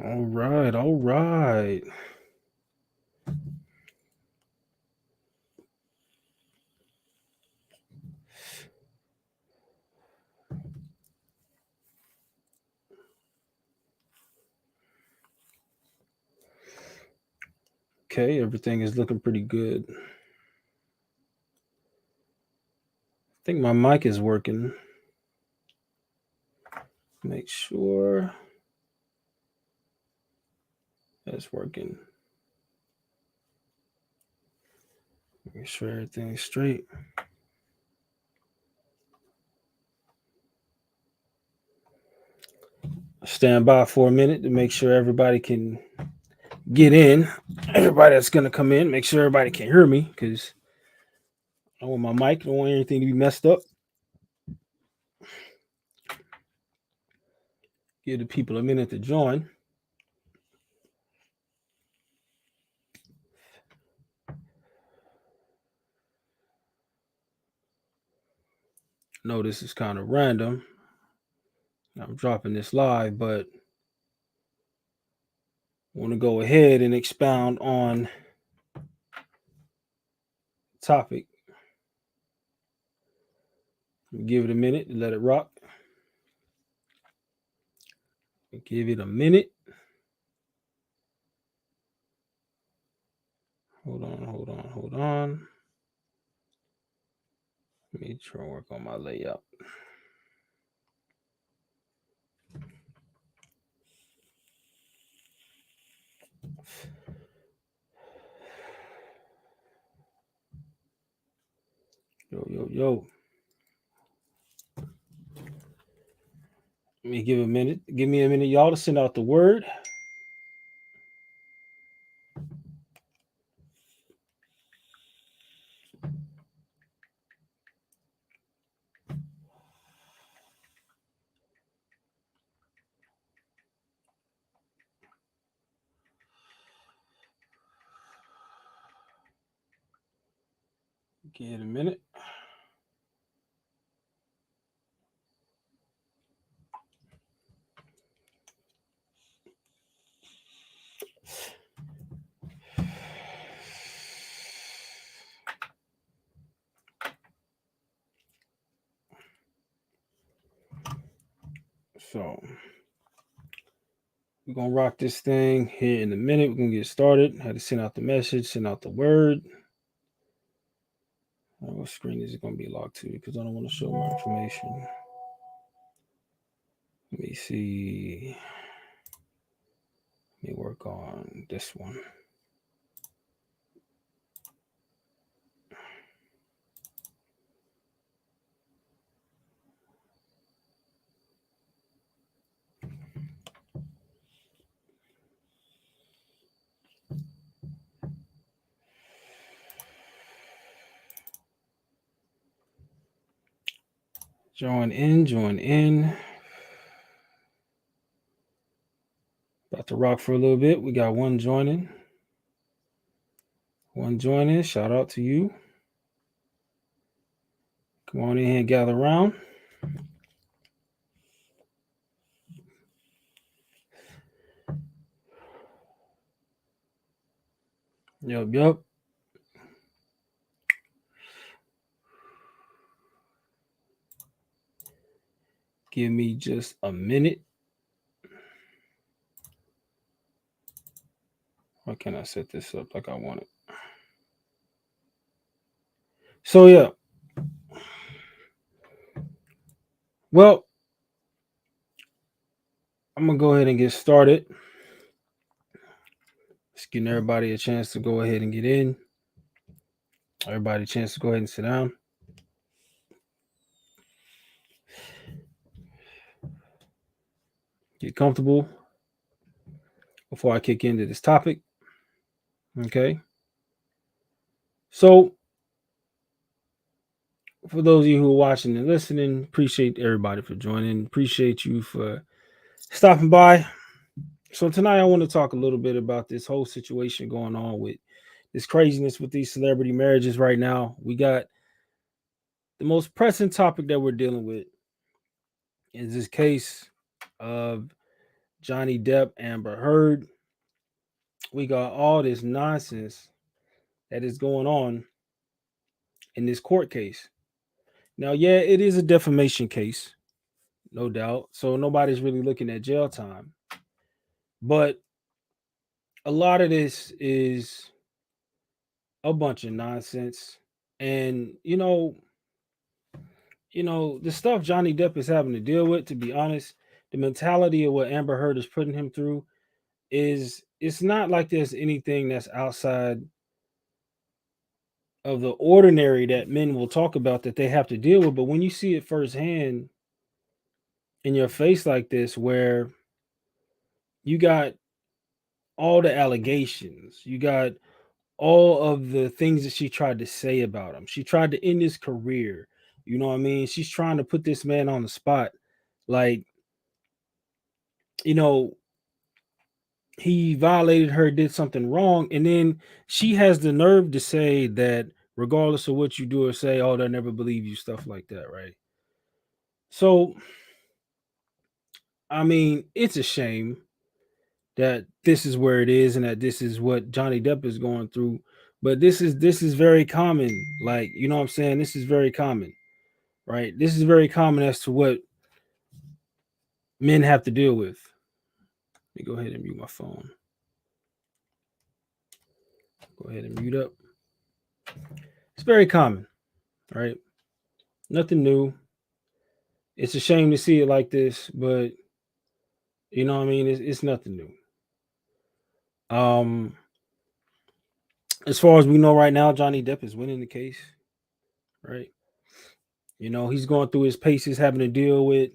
All right, all right. Okay, everything is looking pretty good. I think my mic is working. Make sure that's working. Make sure everything's straight. Stand by for a minute to make sure everybody can get in. Everybody that's gonna come in, make sure everybody can hear me because I want my mic. I don't want anything to be messed up. Give the people a minute to join. No, this is kind of random. I'm dropping this live, but I want to go ahead and expound on the topic. Give it a minute to let it rock. Give it a minute. Hold on. Let me try to work on my layout. Yo. Let me give a minute. Give me a minute, y'all, to send out the word. Give it a minute. So we're gonna rock this thing here in a minute. We're gonna get started. I had to send out the message, send out the word. What screen is it gonna be locked to? Because I don't want to show my information. Let me see. Let me work on this one. Join in. About to rock for a little bit. We got one joining. Shout out to you. Come on in here and gather around. Yup. Give me just a minute. Why can't I set this up like I want it? So, yeah. Well, I'm going to go ahead and get started. Just giving everybody a chance to go ahead and get in. Everybody a chance to go ahead and sit down. Get comfortable before I kick into this topic. Okay. So, for those of you who are watching and listening, appreciate everybody for joining. Appreciate you for stopping by. So, tonight I want to talk a little bit about this whole situation going on with this craziness with these celebrity marriages right now. We got the most pressing topic that we're dealing with is this case of Johnny Depp, Amber Heard. We got all this nonsense that is going on in this court case. Now, yeah, it is a defamation case, no doubt. So nobody's really looking at jail time. But a lot of this is a bunch of nonsense. And the stuff Johnny Depp is having to deal with, to be honest, the mentality of what Amber Heard is putting him through is it's not like there's anything that's outside of the ordinary that men will talk about that they have to deal with. But when you see it firsthand in your face like this, where you got all the allegations, you got all of the things that she tried to say about him. She tried to end his career. You know what I mean? She's trying to put this man on the spot. Like, you know, he violated her, did something wrong, and then she has the nerve to say that regardless of what you do or say, oh, they'll never believe you, stuff like that, right? So, I mean, it's a shame that this is where it is and that this is what Johnny Depp is going through. But this is very common. Like, you know what I'm saying? This is very common, right? This is very common as to what men have to deal with. Let me go ahead and mute my phone. Go ahead and mute up. It's very common, right? Nothing new. It's a shame to see it like this, but you know what I mean? It's nothing new. Um, as far as we know right now, Johnny Depp is winning the case, right? He's going through his paces, having to deal with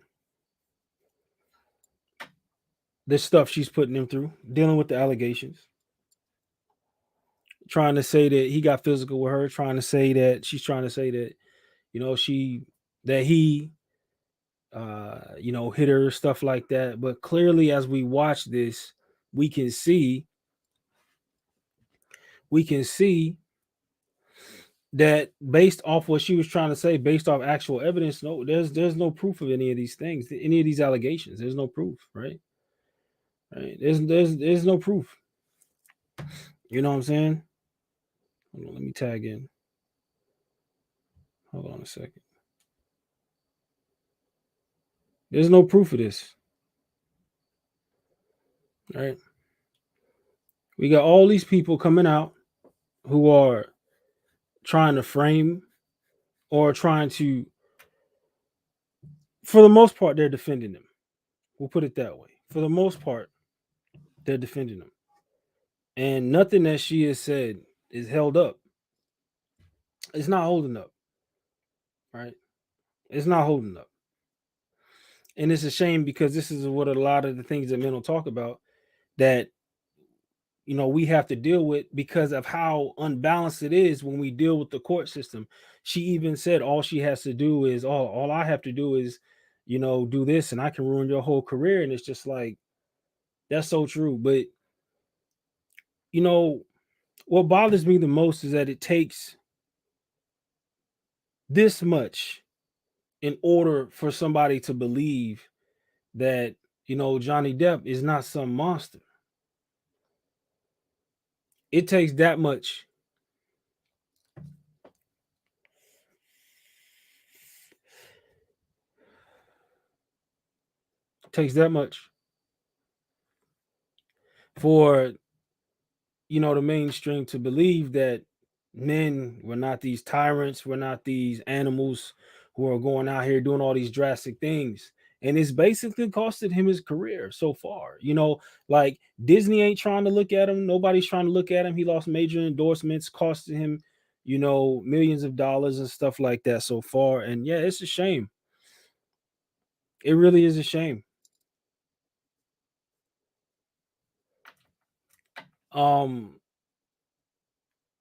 the stuff she's putting him through, dealing with the allegations, trying to say that he got physical with her, trying to say that she's trying to say that, she that he hit her, stuff like that. But clearly, as we watch this, we can see we can see that based off what she was trying to say, based off actual evidence, no, there's no proof of any of these things, any of these allegations. There's no proof, right? Right? There's no proof. You know what I'm saying? Hold on, let me tag in. Hold on a second. There's no proof of this, right? We got all these people coming out who are trying to frame or trying to, for the most part, they're defending them. We'll put it that way. For the most part, they're defending them. And nothing that she has said is held up. It's not holding up, right? It's not holding up. And it's a shame because this is what a lot of the things that men will talk about that we have to deal with because of how unbalanced it is when we deal with the court system. She even said all she has to do is all I have to do is do this and I can ruin your whole career. And it's just like, that's so true. But you know what bothers me the most is that it takes this much in order for somebody to believe that Johnny Depp is not some monster. It takes that much. It takes that much for the mainstream to believe that men were not these tyrants, we're not these animals who are going out here doing all these drastic things. And it's basically costed him his career so far. Like Disney ain't trying to look at him. Nobody's trying to look at him. He lost major endorsements, costing him, millions of dollars and stuff like that so far. And yeah, it's a shame. It really is a shame. Um,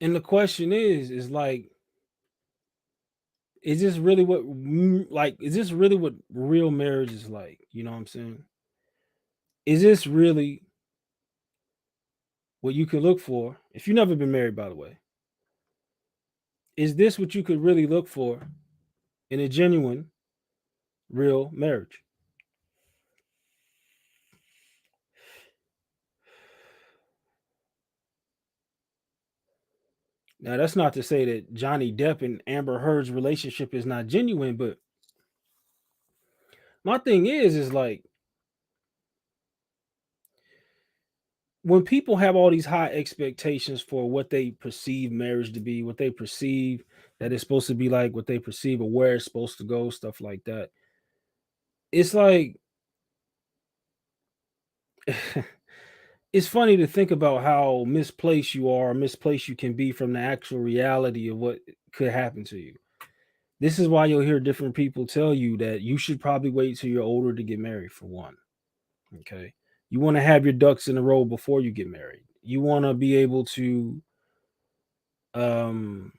and the question is like, is this really what is this really what real marriage is like? You know what I'm saying? Is this really what you could look for if you've never been married, by the way? Is this what you could really look for in a genuine, real marriage? Now, that's not to say that Johnny Depp and Amber Heard's relationship is not genuine, but my thing is like when people have all these high expectations for what they perceive marriage to be, what they perceive that it's supposed to be like, what they perceive of where it's supposed to go, stuff like that. It's like it's funny to think about how misplaced you are, misplaced you can be from the actual reality of what could happen to you. This is why you'll hear different people tell you that you should probably wait till you're older to get married, for one. Okay. You want to have your ducks in a row before you get married. You want to be able to um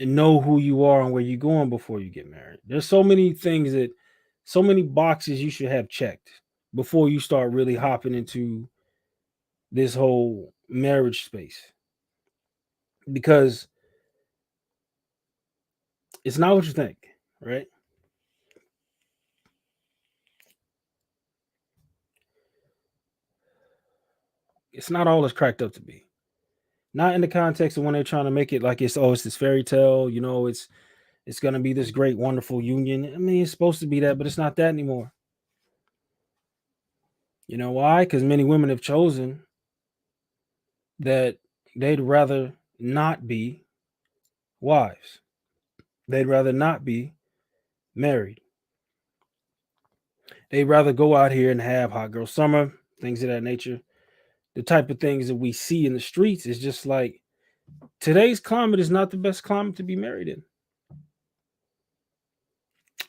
know who you are and where you're going before you get married. There's so many things that so many boxes you should have checked before you start really hopping into this whole marriage space, because it's not what you think, right? It's not all it's cracked up to be. Not in the context of when they're trying to make it like it's this fairy tale, it's gonna be this great, wonderful union. I mean, it's supposed to be that, but it's not that anymore. You know why? Because many women have chosen that they'd rather not be wives. They'd rather not be married. They'd rather go out here and have hot girl summer, things of that nature. The type of things that we see in the streets is just like today's climate is not the best climate to be married in.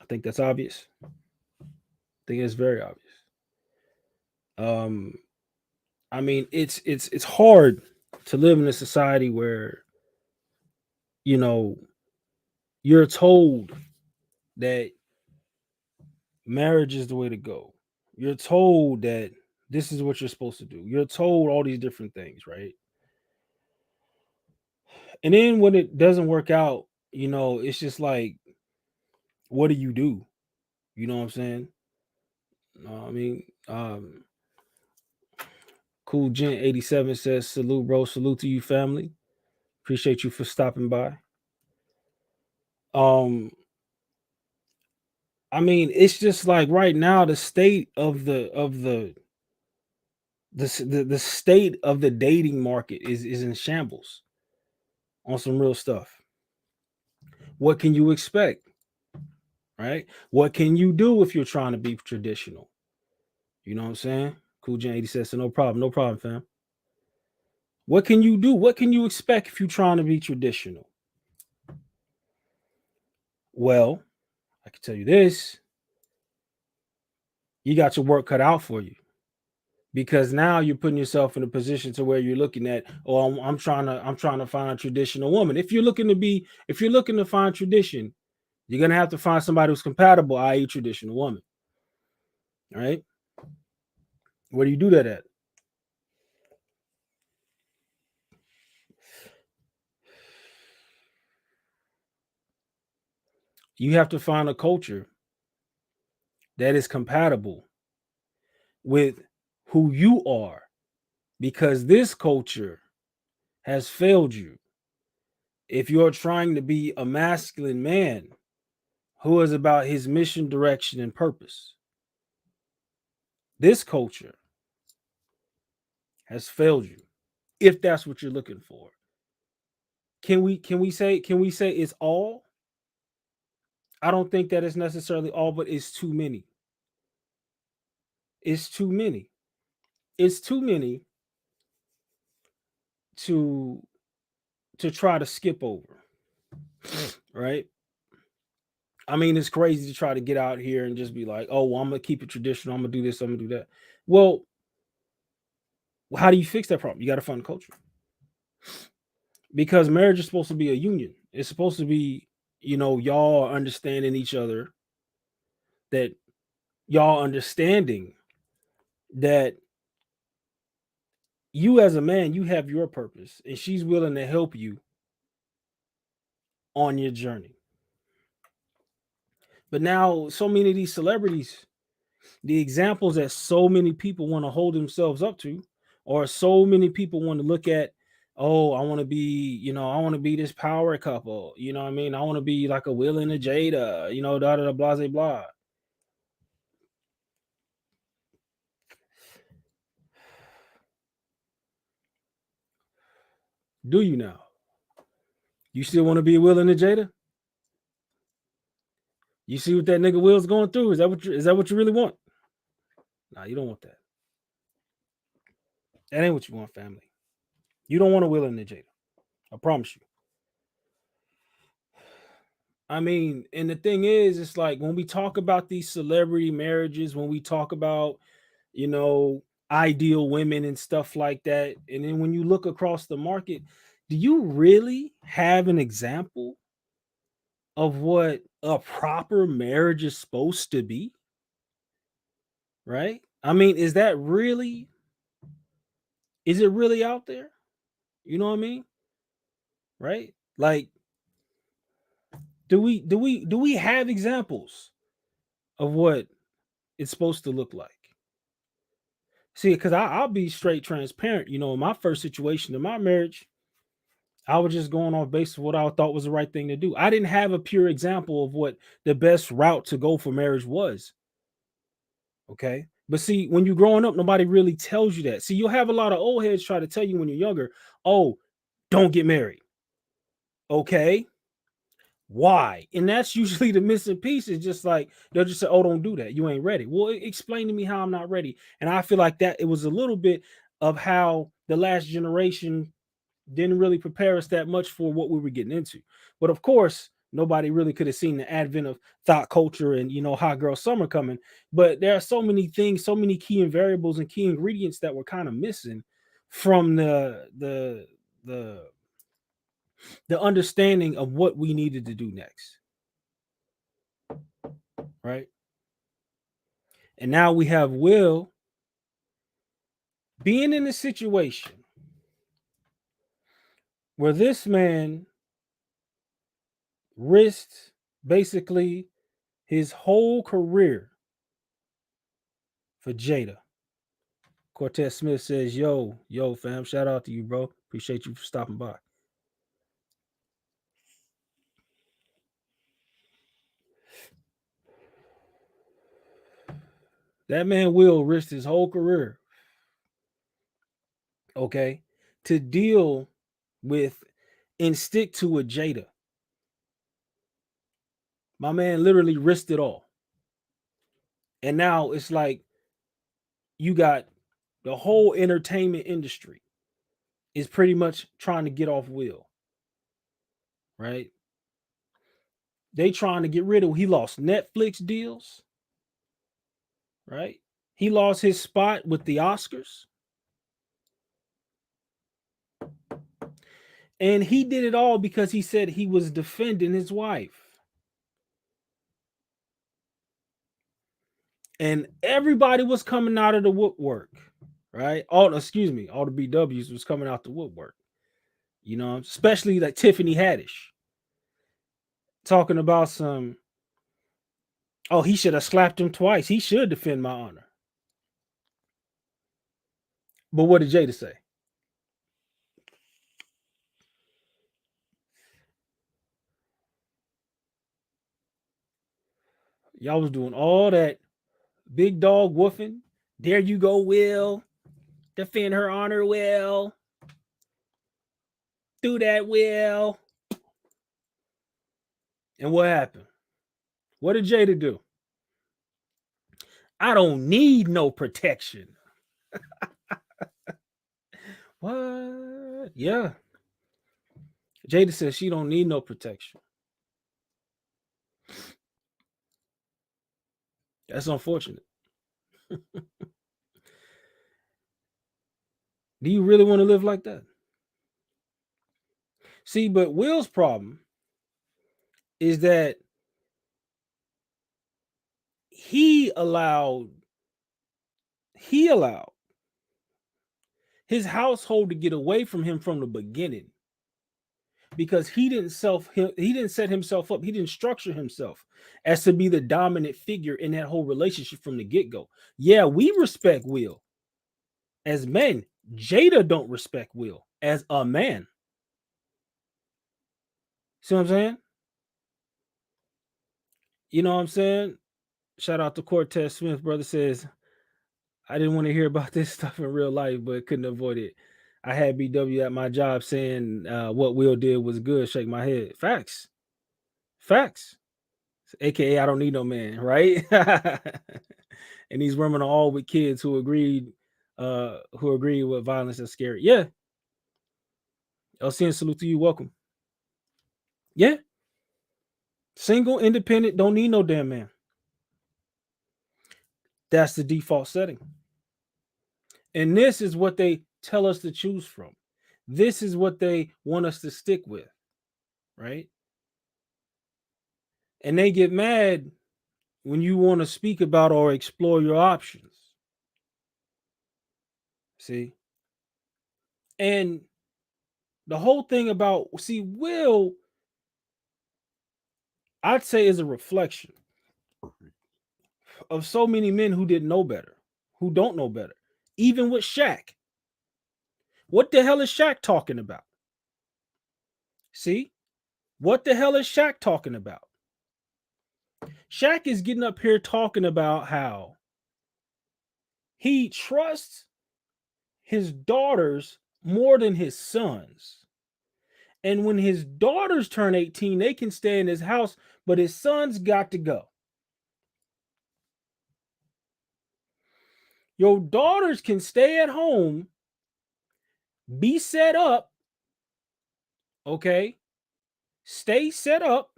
I think that's obvious. I think it's very obvious. Um, I mean, it's hard to live in a society where you know you're told that marriage is the way to go. You're told that this is what you're supposed to do. You're told all these different things, right? And then when it doesn't work out, it's just like, what do you do? You know what I'm saying? I mean, Cool Gent 87 says, salute, bro. Salute to you, family. Appreciate you for stopping by. Um, I mean, it's just like right now the state of the state of the dating market is in shambles on some real stuff. What can you expect? Right? What can you do if you're trying to be traditional? You know what I'm saying? Cool Jan 80 says, so no problem, fam. What can you do? What can you expect if you're trying to be traditional? Well, I can tell you this: you got your work cut out for you, because now you're putting yourself in a position to where you're looking at, oh, I'm trying to find a traditional woman. If you're looking to find tradition, you're gonna have to find somebody who's compatible, i.e., traditional woman. Right? Where do you do that at? You have to find a culture that is compatible with who you are, because this culture has failed you. If you're trying to be a masculine man who is about his mission, direction, and purpose, this culture has failed you. If that's what you're looking for, can we say it's all? I don't think that it's necessarily all, but it's too many. It's too many. It's too many to try to skip over, right? I mean, it's crazy to try to get out here and just be like, "Oh, well, I'm gonna keep it traditional. I'm gonna do this. I'm gonna do that." Well, how do you fix that problem? You got to find a culture, because marriage is supposed to be a union. It's supposed to be, y'all are understanding each other. That y'all understanding that you as a man, you have your purpose, and she's willing to help you on your journey. But now, so many of these celebrities, the examples that so many people want to hold themselves up to, or so many people want to look at oh, I want to be, I want to be this power couple. You know what I mean? I want to be like a Will and a Jada, da da da blah blah blah. Do you now? You still want to be a Will and a Jada? You see what that nigga Will's going through? Is that what you really want? Nah, you don't want that. That ain't what you want, family. You don't want a Will and a Jada. I promise you. I mean, and the thing is, it's like when we talk about these celebrity marriages, when we talk about, you know, ideal women and stuff like that, and then when you look across the market, do you really have an example of what a proper marriage is supposed to be? Right? I mean, is it really out there? You know what I mean? Right? Like, do we have examples of what it's supposed to look like? See, because I'll be straight transparent. In my first situation in my marriage, I was just going off based of what I thought was the right thing to do. I didn't have a pure example of what the best route to go for marriage was. Okay. But see, when you're growing up, nobody really tells you that. See, you'll have a lot of old heads try to tell you when you're younger, oh, don't get married. Okay. Why? And that's usually the missing piece. Is just like they'll just say, "Oh, don't do that. You ain't ready." Well, explain to me how I'm not ready. And I feel like that it was a little bit of how the last generation didn't really prepare us that much for what we were getting into. But of course, nobody really could have seen the advent of thought culture and hot girl summer coming. But there are so many things, so many key and variables and key ingredients that were kind of missing from the understanding of what we needed to do next, right? And now we have Will being in a situation where this man risked basically his whole career for Jada. Cortez Smith says, yo, fam, shout out to you, bro. Appreciate you for stopping by. That man Will risked his whole career, okay, to deal with and stick to a Jada. My man literally risked it all. And now it's like you got the whole entertainment industry is pretty much trying to get off Will, right? They trying to get rid of. He lost Netflix deals, right? He lost his spot with the Oscars, and he did it all because he said he was defending his wife, and everybody was coming out of the woodwork, right? All the BWs was coming out the woodwork, especially like Tiffany Haddish talking about some. Oh, he should have slapped him twice. He should defend my honor. But what did Jada say? Y'all was doing all that big dog woofing. There you go, Will. Defend her honor, Will. Do that, Will. And what happened? What did Jada do? I don't need no protection. What? Yeah. Jada says she don't need no protection. That's unfortunate. Do you really want to live like that? See, but Will's problem is that he allowed he allowed his household to get away from him from the beginning because he didn't set himself up, he didn't structure himself as to be the dominant figure in that whole relationship from the get-go. Yeah, we respect Will as men. Jada don't respect Will as a man. See what I'm saying? You know what I'm saying? Shout out to Cortez Smith, brother says, I didn't want to hear about this stuff in real life, but couldn't avoid it. I had BW at my job saying what Will did was good. Shake my head. Facts. Facts. AKA, I don't need no man, right? And these women are all with kids who agree with violence is scary. Yeah. LCN, salute to you. Welcome. Yeah. Single, independent, don't need no damn man. That's the default setting. And this is what they tell us to choose from. This is what they want us to stick with, right? And they get mad when you want to speak about or explore your options. See? And the whole thing about, see, Will, I'd say, is a reflection of so many men who didn't know better, who don't know better. Even with Shaq. What the hell is Shaq talking about? See? What the hell is Shaq talking about? Shaq is getting up here talking about how he trusts his daughters more than his sons. And when his daughters turn 18, they can stay in his house, but his sons got to go. Your daughters can stay at home, be set up, okay? Stay set up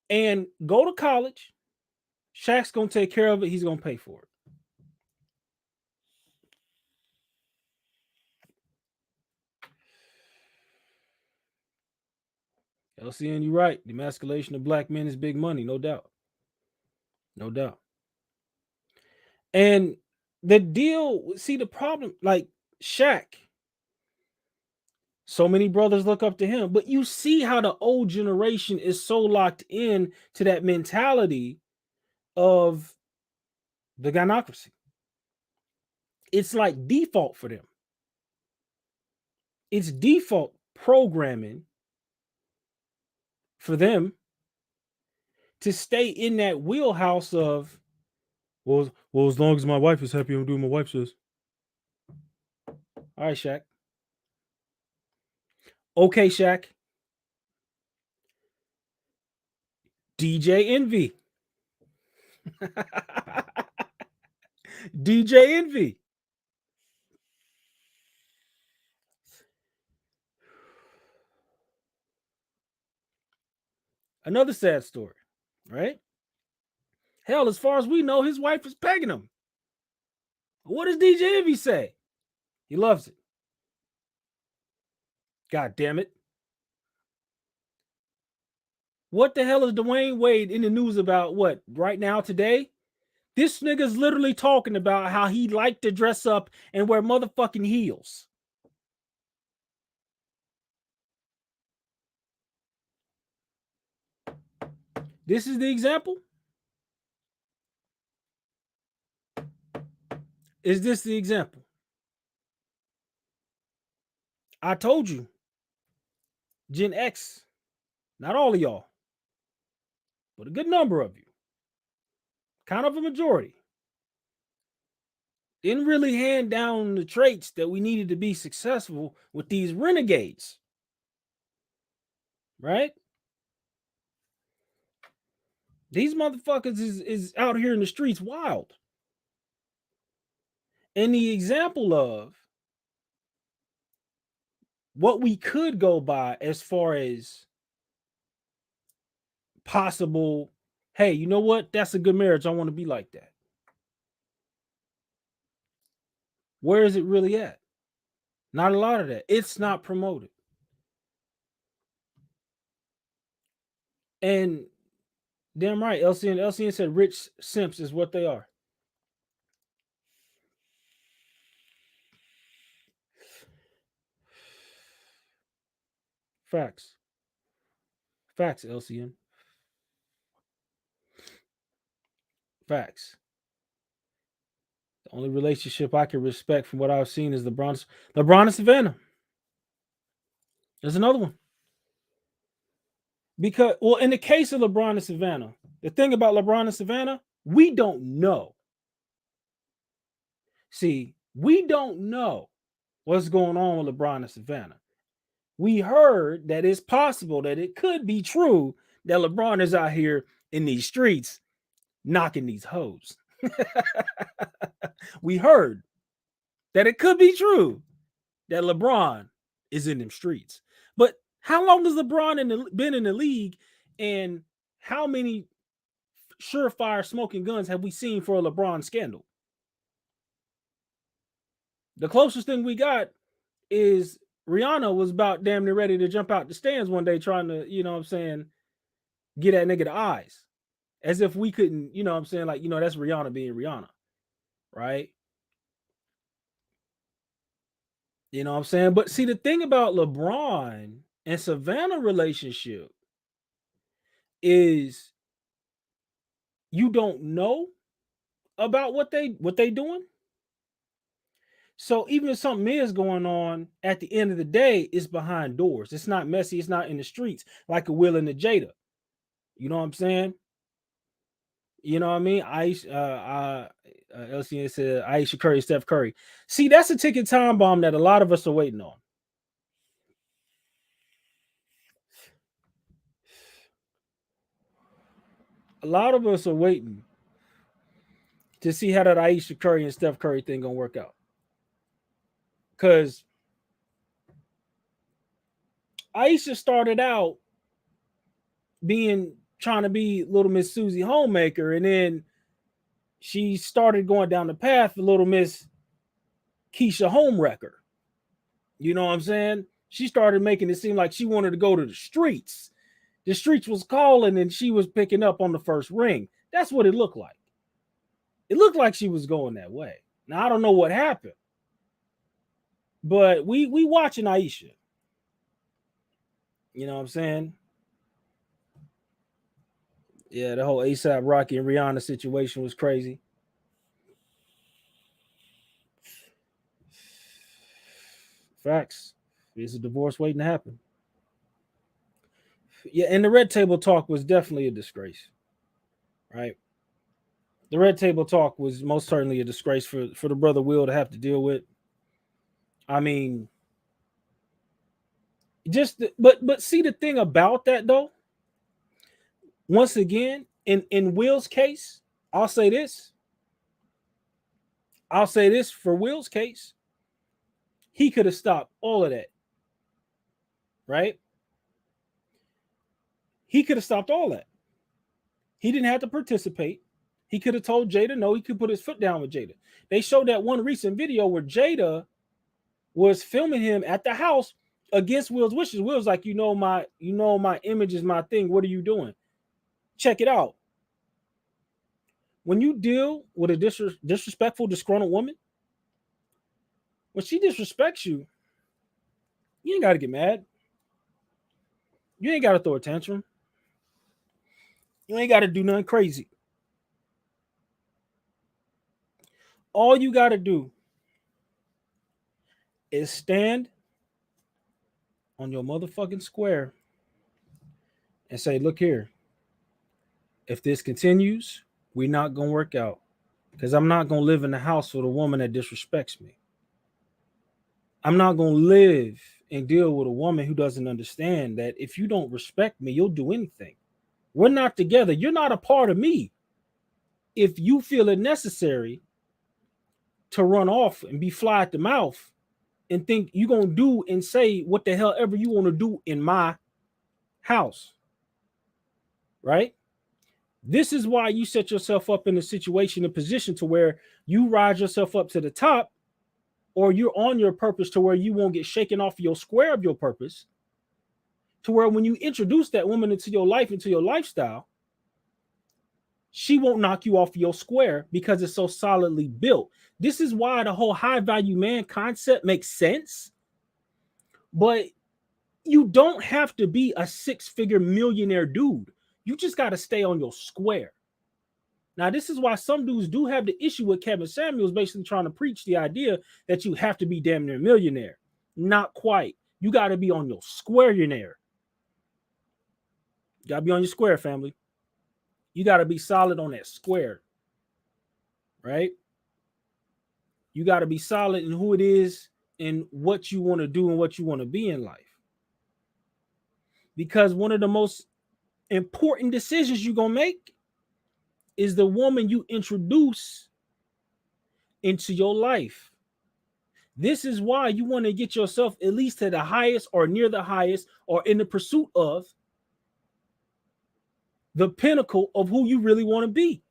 and go to college. Shaq's going to take care of it. He's going to pay for it. LCN, you're right. The emasculation of black men is big money, no doubt. No doubt. And the deal, see the problem, like Shaq, so many brothers look up to him, but you see how the old generation is so locked in to that mentality of the gynocracy. It's like default for them. It's default programming for them to stay in that wheelhouse of, well, as long as my wife is happy, I'm doing what my wife says. All right, Shaq. Okay, Shaq. DJ Envy. DJ Envy. Another sad story, right? Hell, as far as we know, his wife is pegging him. What does DJ Envy say? He loves it. God damn it. What the hell is Dwayne Wade in the news about what right now today? This nigga's literally talking about how he liked to dress up and wear motherfucking heels. This is the example? Is this the example? I told you. Gen X, not all of y'all, but a good number of you, kind of a majority, didn't really hand down the traits that we needed to be successful with these renegades. Right? These motherfuckers is out here in the streets wild. And the example of what we could go by as far as possible, hey, you know what? That's a good marriage. I want to be like that. Where is it really at? Not a lot of that. It's not promoted. And damn right, LCN said rich simps is what they are. Facts. Facts, LCN. Facts. The only relationship I can respect from what I've seen is LeBron and Savannah. There's another one. Because, well, in the case of LeBron and Savannah, the thing about LeBron and Savannah, we don't know. See, we don't know what's going on with LeBron and Savannah. We heard that it's possible that it could be true that LeBron is out here in these streets knocking these hoes. We heard that it could be true that LeBron is in them streets. But how long has LeBron been in the league, and how many surefire smoking guns have we seen for a LeBron scandal? The closest thing we got is Rihanna was about damn near ready to jump out the stands one day trying to, you know what I'm saying, get that nigga the eyes. As if we couldn't, you know what I'm saying, like, that's Rihanna being Rihanna, right? You know what I'm saying? But see, the thing about LeBron and Savannah relationship is you don't know about what they doing. So even if something is going on, at the end of the day, it's behind doors. It's not messy. It's not in the streets like a Will and a Jada. You know what I'm saying? You know what I mean? LCN said Aisha Curry, Steph Curry. See, that's a ticking time bomb that a lot of us are waiting on. A lot of us are waiting to see how that Aisha Curry and Steph Curry thing gonna work out. Because Aisha started out trying to be little Miss Susie Homemaker, and then she started going down the path of little Miss Keisha Homewrecker. You know what I'm saying? She started making it seem like she wanted to go to the streets. The streets was calling, and she was picking up on the first ring. That's what it looked like. It looked like she was going that way. Now I don't know what happened, but we watching Aisha. You know what I'm saying? Yeah, the whole ASAP Rocky and Rihanna situation was crazy. Facts. There's a divorce waiting to happen. Yeah, and the red table talk was definitely a disgrace, right? The red table talk was most certainly a disgrace for the brother Will to have to deal with. I mean, but see, the thing about that though, once again, in Will's case, I'll say this. I'll say this for Will's case. He could have stopped all of that, right? He could have stopped all that. He didn't have to participate. He could have told Jada no. He could put his foot down with Jada. They showed that one recent video where Jada was filming him at the house against Will's wishes. Will's like, my image is my thing. What are you doing? Check it out. When you deal with a disrespectful, disgruntled woman, when she disrespects you, you ain't got to get mad. You ain't got to throw a tantrum. You ain't got to do nothing crazy. All you got to do is stand on your motherfucking square and say, look here, if this continues, we're not going to work out, because I'm not going to live in the house with a woman that disrespects me. I'm not going to live and deal with a woman who doesn't understand that if you don't respect me, you'll do anything. We're not together. You're not a part of me. If you feel it necessary to run off and be fly at the mouth and think you're going to do and say what the hell ever you want to do in my house, right? This is why you set yourself up in a situation, a position to where you rise yourself up to the top, or you're on your purpose to where you won't get shaken off your square of your purpose, to where when you introduce that woman into your life, into your lifestyle, she won't knock you off your square because it's so solidly built. This is why the whole high value man concept makes sense. But you don't have to be a 6-figure millionaire dude. You just got to stay on your square. Now, this is why some dudes do have the issue with Kevin Samuels basically trying to preach the idea that you have to be damn near a millionaire. Not quite. You got to be on your square-millionaire. You got to be on your square, family. You got to be solid on that square, right? You got to be solid in who it is and what you want to do and what you want to be in life. Because one of the most important decisions you're going to make is the woman you introduce into your life. This is why you want to get yourself at least to the highest or near the highest or in the pursuit of the pinnacle of who you really want to be,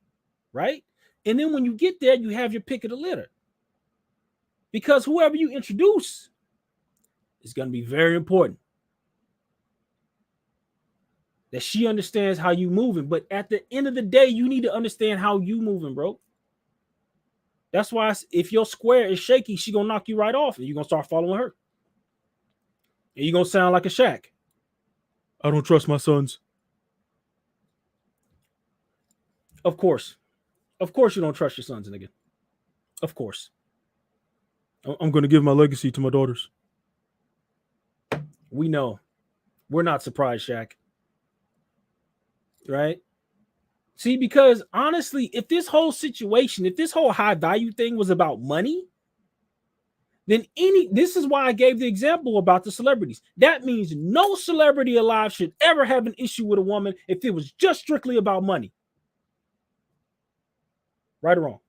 right? And then when you get there, you have your pick of the litter. Because whoever you introduce is going to be very important. That she understands how you moving. But at the end of the day, you need to understand how you moving, bro. That's why if your square is shaky, she gonna knock you right off, and you're gonna start following her. And you're gonna sound like a Shaq. I don't trust my sons. Of course. Of course you don't trust your sons, nigga. Of course. I'm gonna give my legacy to my daughters. We know. We're not surprised, Shaq. Right? See, because honestly, if this whole situation, if this whole high value thing was about money, then this is why I gave the example about the celebrities. That means no celebrity alive should ever have an issue with a woman if it was just strictly about money. Right or wrong?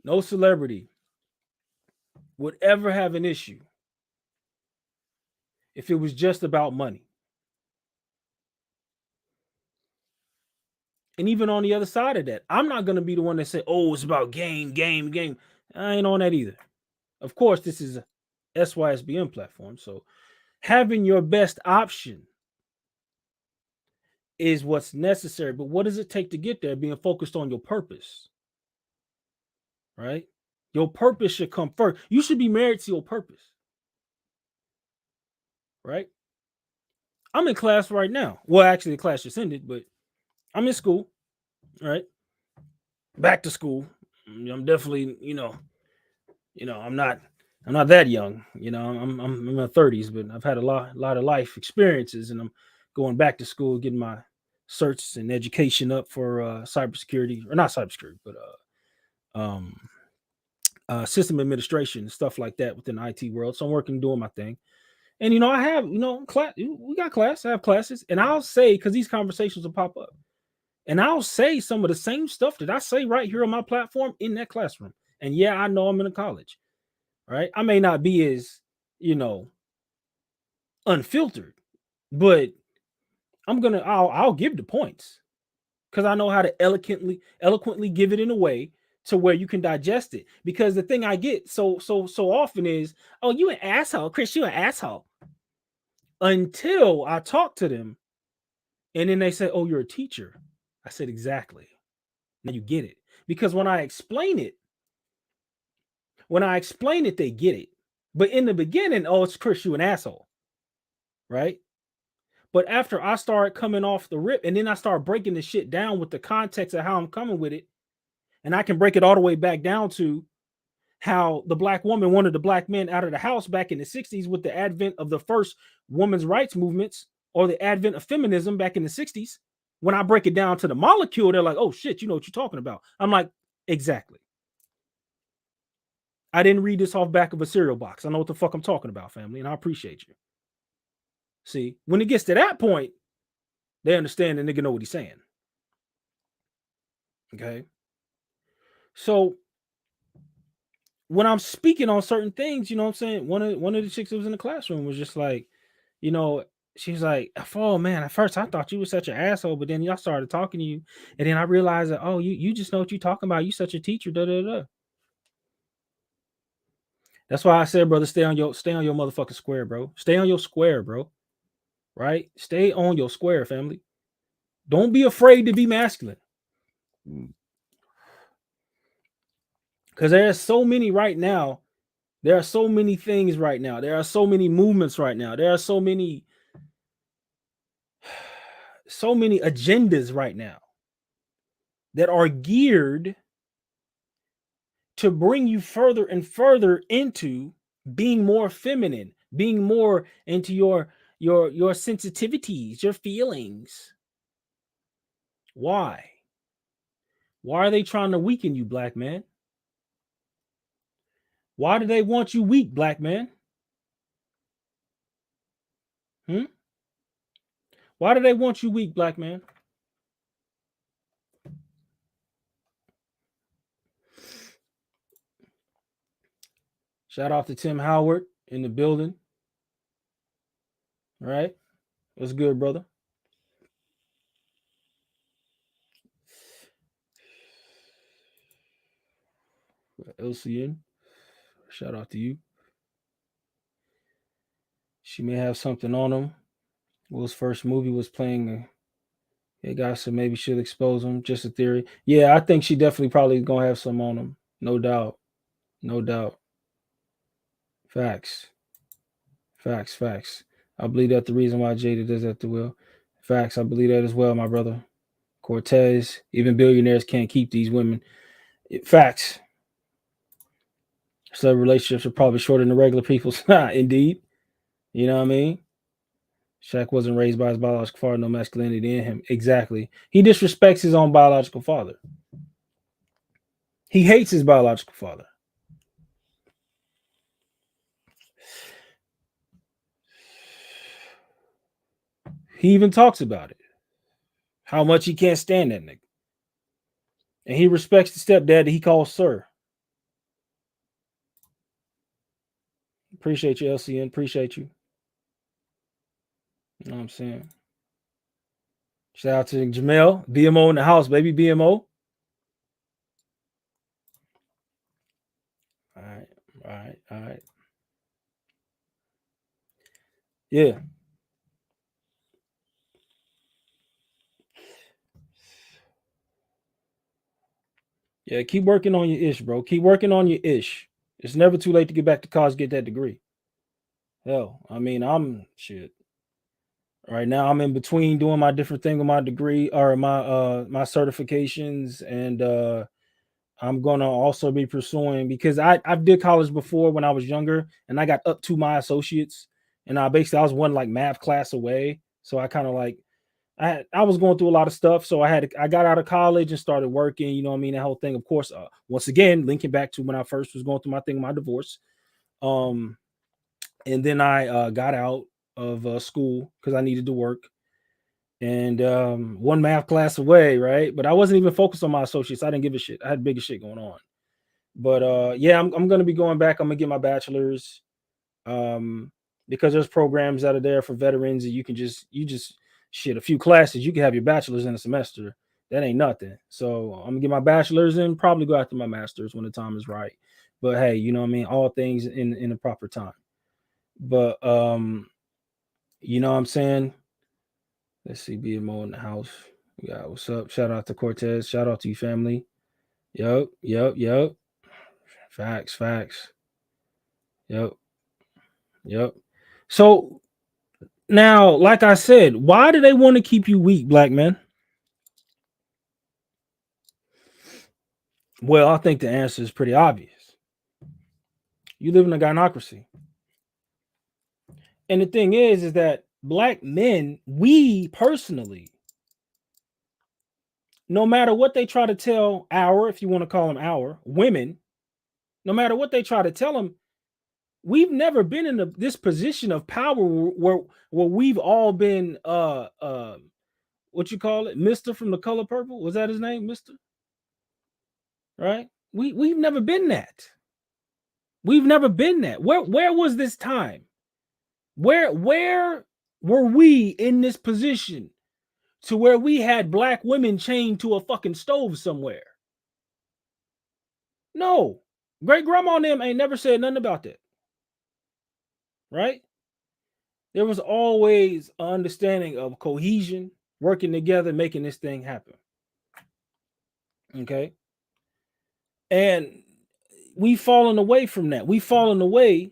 No celebrity would ever have an issue if it was just about money. And even on the other side of that, I'm not going to be the one that say, oh, it's about game. I ain't on that either. Of course, this is a SYSBM platform. So having your best option is what's necessary. But what does it take to get there? Being focused on your purpose, right? Your purpose should come first. You should be married to your purpose, right? I'm in class right now. Well, actually, the class just ended, but I'm in school, right? Back to school. I'm definitely, I'm not that young. I'm in my 30s, but I've had a lot of life experiences, and I'm going back to school, getting my certs and education up for cybersecurity, or not cybersecurity, but system administration and stuff like that within the IT world. So I'm working, doing my thing. And I have, class. We got class. I have classes, and I'll say, because these conversations will pop up, and I'll say some of the same stuff that I say right here on my platform in that classroom. And yeah, I know I'm in a college, right? I may not be as, unfiltered, but I'll give the points because I know how to eloquently give it in a way to where you can digest it. Because the thing I get so often is, oh, you an asshole, Chris, you an asshole. Until I talk to them, and then they say, oh, you're a teacher. I said, exactly. Now you get it. Because when I explain it, they get it. But in the beginning, oh, it's Chris, you an asshole. Right? But after I start coming off the rip, and then I start breaking the shit down with the context of how I'm coming with it, and I can break it all the way back down to how the black woman wanted the black men out of the house back in the 60s with the advent of the first women's rights movements, or the advent of feminism back in the 60s. When I break it down to the molecule, they're like, oh shit, you know what you're talking about. I'm like, exactly. I didn't read this off back of a cereal box. I know what the fuck I'm talking about, family, and I appreciate you. See, when it gets to that point, they understand the nigga know what he's saying. Okay. So when I'm speaking on certain things, you know what I'm saying? One of the chicks that was in the classroom was just like, she was like, oh man, at first I thought you were such an asshole, but then y'all started talking to you, and then I realized that, oh, you just know what you're talking about. You such a teacher, da da da. That's why I said, brother, stay on your motherfucking square, bro. Stay on your square, bro. Right? Stay on your square, family. Don't be afraid to be masculine. Because there's so many right now There are so many things right now. There are so many movements right now. There are so many agendas right now that are geared to bring you further and further into being more feminine, being more into your sensitivities, your feelings. Why? Why are they trying to weaken you, black man? Why do they want you weak, black man? Hmm? Why do they want you weak, black man? Shout out to Tim Howard in the building. All right. What's good, brother? LCN. Shout out to you. She may have something on him. Will's first movie was playing. It got some. Maybe she'll expose him. Just a theory. Yeah, I think she definitely probably gonna have some on him. No doubt. No doubt. Facts. Facts. Facts. I believe that the reason why Jada does that to Will. Facts. I believe that as well, my brother. Cortez. Even billionaires can't keep these women. Facts. So relationships are probably shorter than regular people's. Indeed. You know what I mean? Shaq wasn't raised by his biological father, no masculinity in him. Exactly. He disrespects his own biological father. He hates his biological father. He even talks about it. How much he can't stand that nigga. And he respects the stepdad that he calls sir. Appreciate you, LCN. Appreciate you. You know what I'm saying? Shout out to Jamel. BMO in the house, baby. BMO. All right. All right. All right. Yeah. Yeah. Keep working on your ish, bro. Keep working on your ish. It's never too late to get back to college, get that degree. Hell, I mean, I'm shit. Right now I'm in between doing my different thing with my degree or my certifications, and I'm gonna also be pursuing because I did college before when I was younger, and I got up to my associates, and I was one like math class away. So I kind of like I was going through a lot of stuff, so I got out of college and started working. You know what I mean? That whole thing, of course. Once again, linking back to when I first was going through my thing, with my divorce. Um, and then I got out of school because I needed to work, and one math class away, right? But I wasn't even focused on my associates. I didn't give a shit. I had bigger shit going on. But yeah, I'm gonna be going back. I'm gonna get my bachelor's. Um, because there's programs that are there for veterans, and you just shit a few classes. You can have your bachelor's in a semester. That ain't nothing. So I'm gonna get my bachelor's and probably go after my master's when the time is right. But hey, you know what I mean? All things in the proper time. But you know what I'm saying? Let's see, BMO in the house. Yeah, what's up? Shout out to Cortez. Shout out to you, family. Yep, yep, yep. Facts, facts. Yep, yep. So now, like I said, why do they want to keep you weak, black man? Well, I think the answer is pretty obvious. You live in a gynocracy. And the thing is that black men, we personally, no matter what they try to tell our, if you want to call them our, women, no matter what they try to tell them, we've never been in this position of power where we've all been what you call it, Mr. from the Color Purple. Was that his name, Mr.? Right? We've never been that. We've never been that. Where was this time? Where were we in this position to where we had black women chained to a fucking stove somewhere? No. Great grandma and them ain't never said nothing about that. Right? There was always an understanding of cohesion, working together, making this thing happen. Okay. And we've fallen away from that. We've fallen away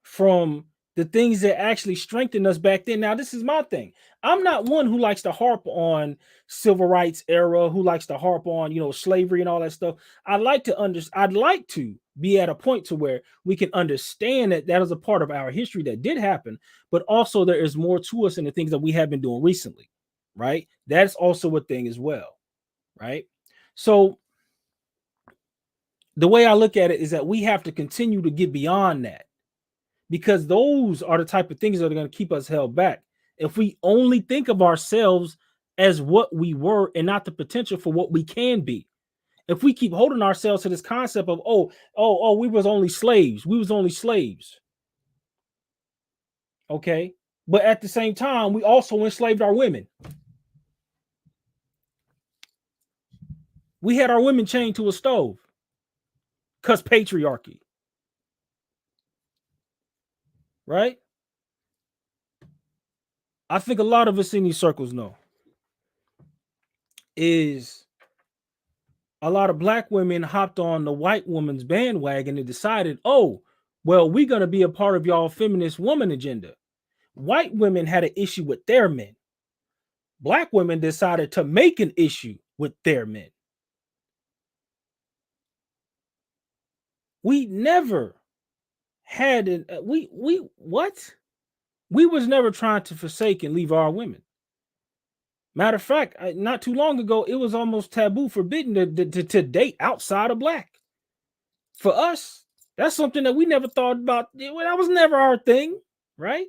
from the things that actually strengthened us back then. Now, this is my thing. I'm not one who likes to harp on civil rights era, who likes to harp on, slavery and all that stuff. I'd like to be at a point to where we can understand that that is a part of our history that did happen, but also there is more to us in the things that we have been doing recently, right? That's also a thing as well, right? So the way I look at it is that we have to continue to get beyond that, because those are the type of things that are going to keep us held back. If we only think of ourselves as what we were and not the potential for what we can be. If we keep holding ourselves to this concept of, we was only slaves. We was only slaves. Okay. But at the same time, we also enslaved our women. We had our women chained to a stove because patriarchy. Right? I think a lot of us in these circles know is a lot of black women hopped on the white woman's bandwagon and decided, oh, well, we're going to be a part of y'all feminist woman agenda. White women had an issue with their men. Black women decided to make an issue with their men. We never had it. We was never trying to forsake and leave our women. Matter of fact, not too long ago, it was almost taboo, forbidden to date outside of black. For us, that's something that we never thought about. That was never our thing, right?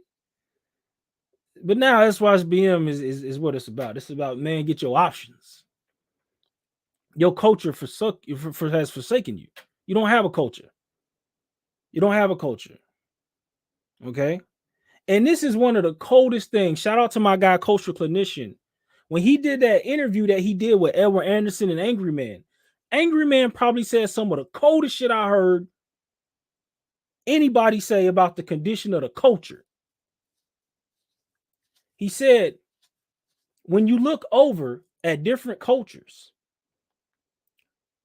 But now SYSBM is what it's about. It's about, man, get your options. Your culture has forsaken you. You don't have a culture. You don't have a culture. Okay? And this is one of the coldest things. Shout out to my guy, Cultural Clinician. When he did that interview that he did with Edward Anderson and Angry Man probably said some of the coldest shit I heard anybody say about the condition of the culture. He said, when you look over at different cultures,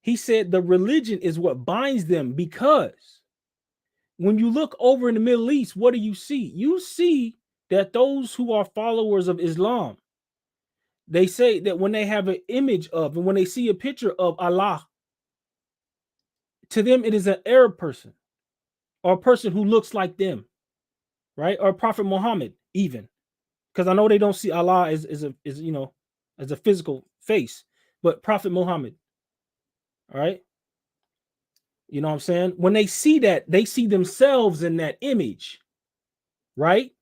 he said the religion is what binds them, because when you look over in the Middle East, what do you see? You see that those who are followers of Islam, they say that when they have an image of, and when they see a picture of Allah, to them it is an Arab person or a person who looks like them, right? Or Prophet Muhammad, even, because I know they don't see Allah as a physical face, but Prophet Muhammad, all right? You know what I'm saying? When they see that, they see themselves in that image, right?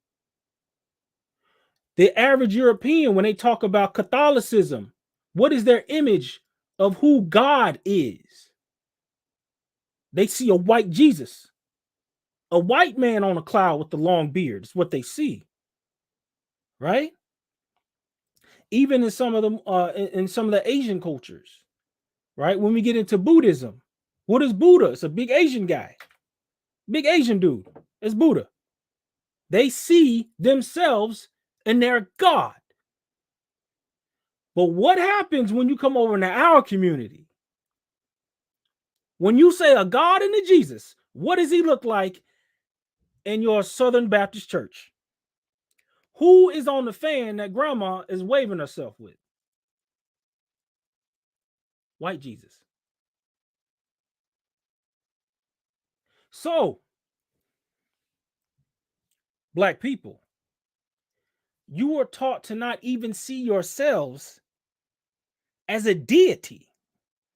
The average European, when they talk about Catholicism, what is their image of who God is? They see a white Jesus, a white man on a cloud with the long beard. It's what they see, right? Even in some of the Asian cultures, right? When we get into Buddhism, what is Buddha? It's a big Asian guy, big Asian dude. It's Buddha. They see themselves in their God. But what happens when you come over into our community? When you say a God and a Jesus, what does he look like in your Southern Baptist church? Who is on the fan that grandma is waving herself with? White Jesus. So, black people, you are taught to not even see yourselves as a deity,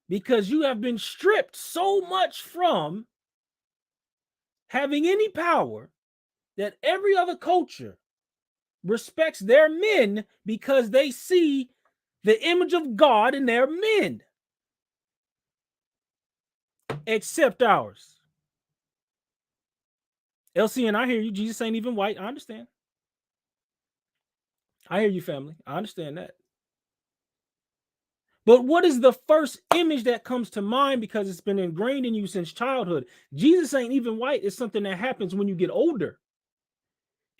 because you have been stripped so much from having any power that every other culture respects their men because they see the image of God in their men, except ours. LCN, I hear you. Jesus ain't even white. I understand. I hear you, family. I understand that. But what is the first image that comes to mind, because it's been ingrained in you since childhood? Jesus ain't even white. It's something that happens when you get older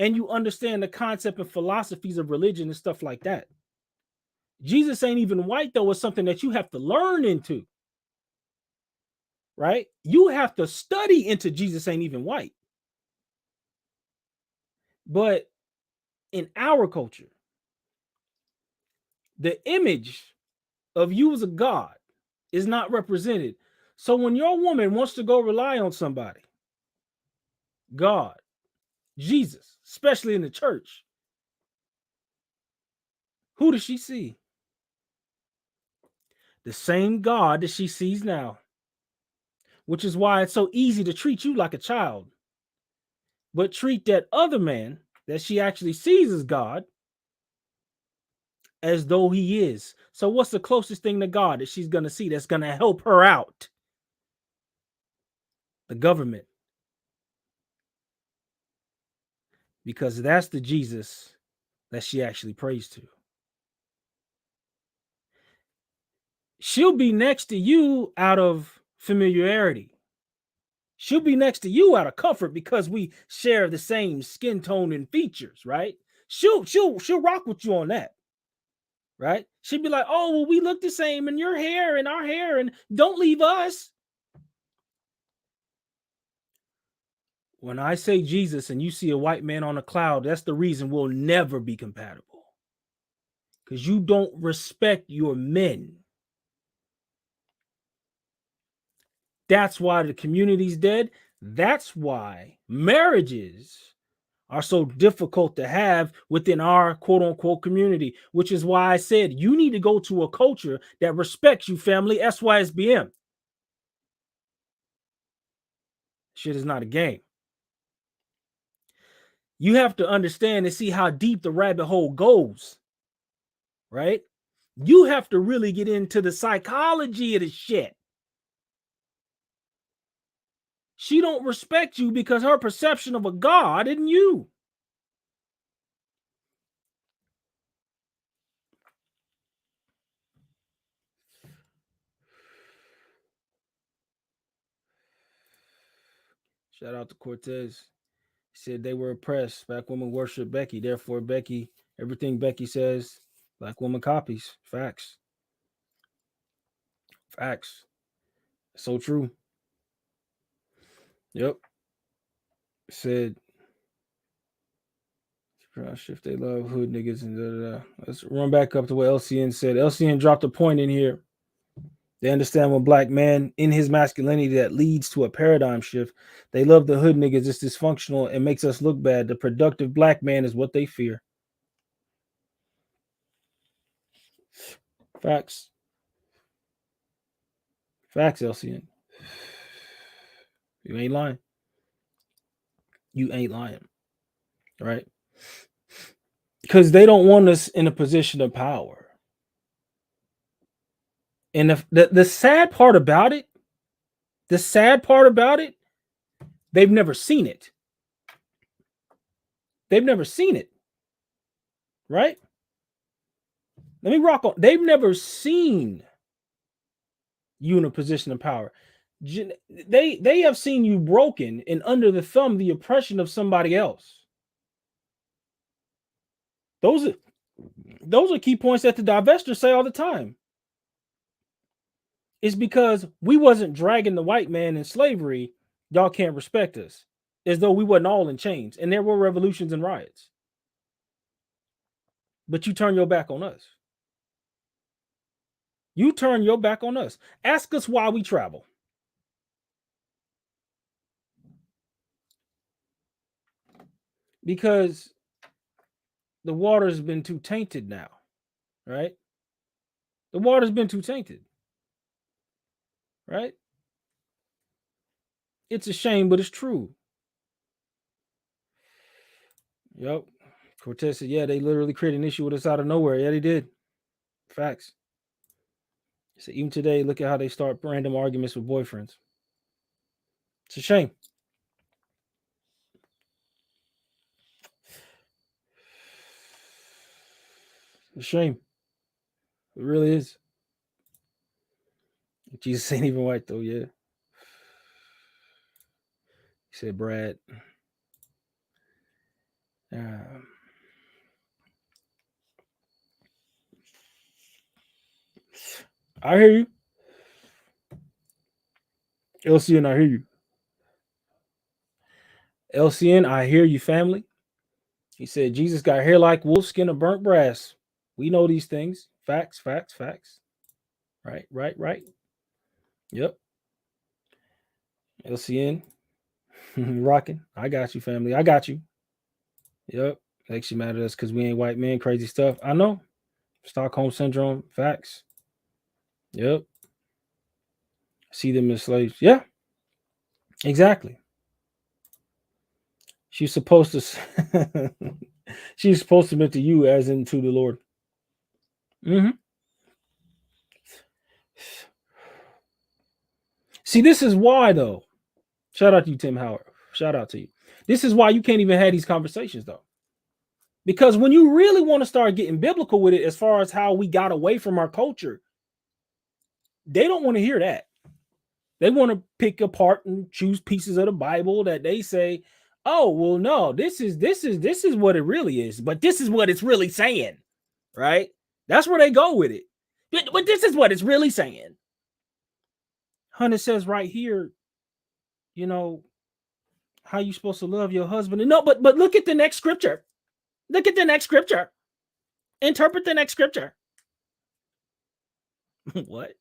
and you understand the concept and philosophies of religion and stuff like that. Jesus ain't even white, though. It's something that you have to learn into. right? You have to study into Jesus ain't even white. But in our culture, the image of you as a God is not represented. So when your woman wants to go rely on somebody, God, Jesus, especially in the church, who does she see? The same God that she sees now, which is why it's so easy to treat you like a child, but treat that other man that she actually sees as God as though he is. So, what's the closest thing to God that she's going to see that's going to help her out? The government. Because that's the Jesus that she actually prays to. She'll be next to you out of familiarity. She'll be next to you out of comfort because we share the same skin tone and features, right? She'll rock with you on that, right? She'd be like, "Oh, well, we look the same, and your hair and our hair, and don't leave us." When I say Jesus and you see a white man on a cloud, that's the reason we'll never be compatible. Because you don't respect your men. That's why the community's dead. That's why marriages are so difficult to have within our quote unquote community, which is why I said you need to go to a culture that respects you, family. SYSBM. Shit is not a game. You have to understand and see how deep the rabbit hole goes, right? You have to really get into the psychology of the shit. She don't respect you because her perception of a god isn't you. Shout out to Cortez. He said they were oppressed. Black women worship Becky. Therefore, Becky, everything Becky says, black woman copies. Facts. Facts. So true. Yep. Said shift they love hood niggas and da, da, da. Let's run back up to what LCN said. LCN dropped a point in here. They understand when black man in his masculinity that leads to a paradigm shift. They love the hood niggas. It's dysfunctional and makes us look bad. The productive black man is what they fear. Facts. Facts, LCN. You ain't lying. You ain't lying. Right? Because they don't want us in a position of power. And the sad part about it, they've never seen it. They've never seen it. Right? Let me rock on. They've never seen you in a position of power. They have seen you broken and under the thumb, the oppression of somebody else. Those are key points that the divestors say all the time. It's because we wasn't dragging the white man in slavery. Y'all can't respect us, as though we wasn't all in chains, and there were revolutions and riots. But you turn your back on us. You turn your back on us. Ask us why we travel. Because the water's been too tainted now, right? The water's been too tainted, right? It's a shame, but it's true. Yep. Cortez said, yeah, they literally created an issue with us out of nowhere. Yeah, they did. Facts. So even today, look at how they start random arguments with boyfriends. It's a shame. It's a shame. It really is. Jesus ain't even white though, yeah. He said, Brad. Um, I hear you. LCN, I hear you. LCN, I hear you, family. He said Jesus got hair like wolf skin of burnt brass. We know these things. Facts, facts, facts. Right, right, right. Yep. LCN. Rocking. I got you, family. I got you. Yep. Makes you mad at us because we ain't white men. Crazy stuff. I know. Stockholm syndrome. Facts. Yep. See them as slaves. Yeah, exactly. She's supposed to. She's supposed to submit to you as into the Lord. Hmm. See, this is why though. Shout out to you, Tim Howard. Shout out to you. This is why you can't even have these conversations though. Because when you really want to start getting biblical with it, as far as how we got away from our culture, they don't want to hear that. They want to pick apart and choose pieces of the Bible that they say, "Oh, well, no, this is what it really is, but this is what it's really saying." Right? That's where they go with it. But this is what it's really saying. Hunter says right here, you know, how you supposed to love your husband. And no, but look at the next scripture. Look at the next scripture. Interpret the next scripture. What?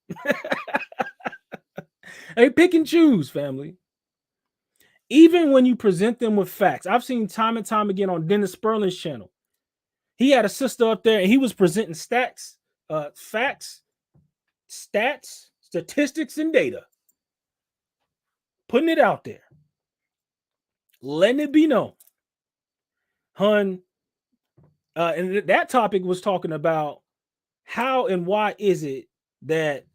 Hey, pick and choose, family. Even when you present them with facts. I've seen time and time again on Dennis Sperling's channel. He had a sister up there and he was presenting facts, stats, statistics, and data. Putting it out there. Letting it be known. Hun, and that topic was talking about how and why is it that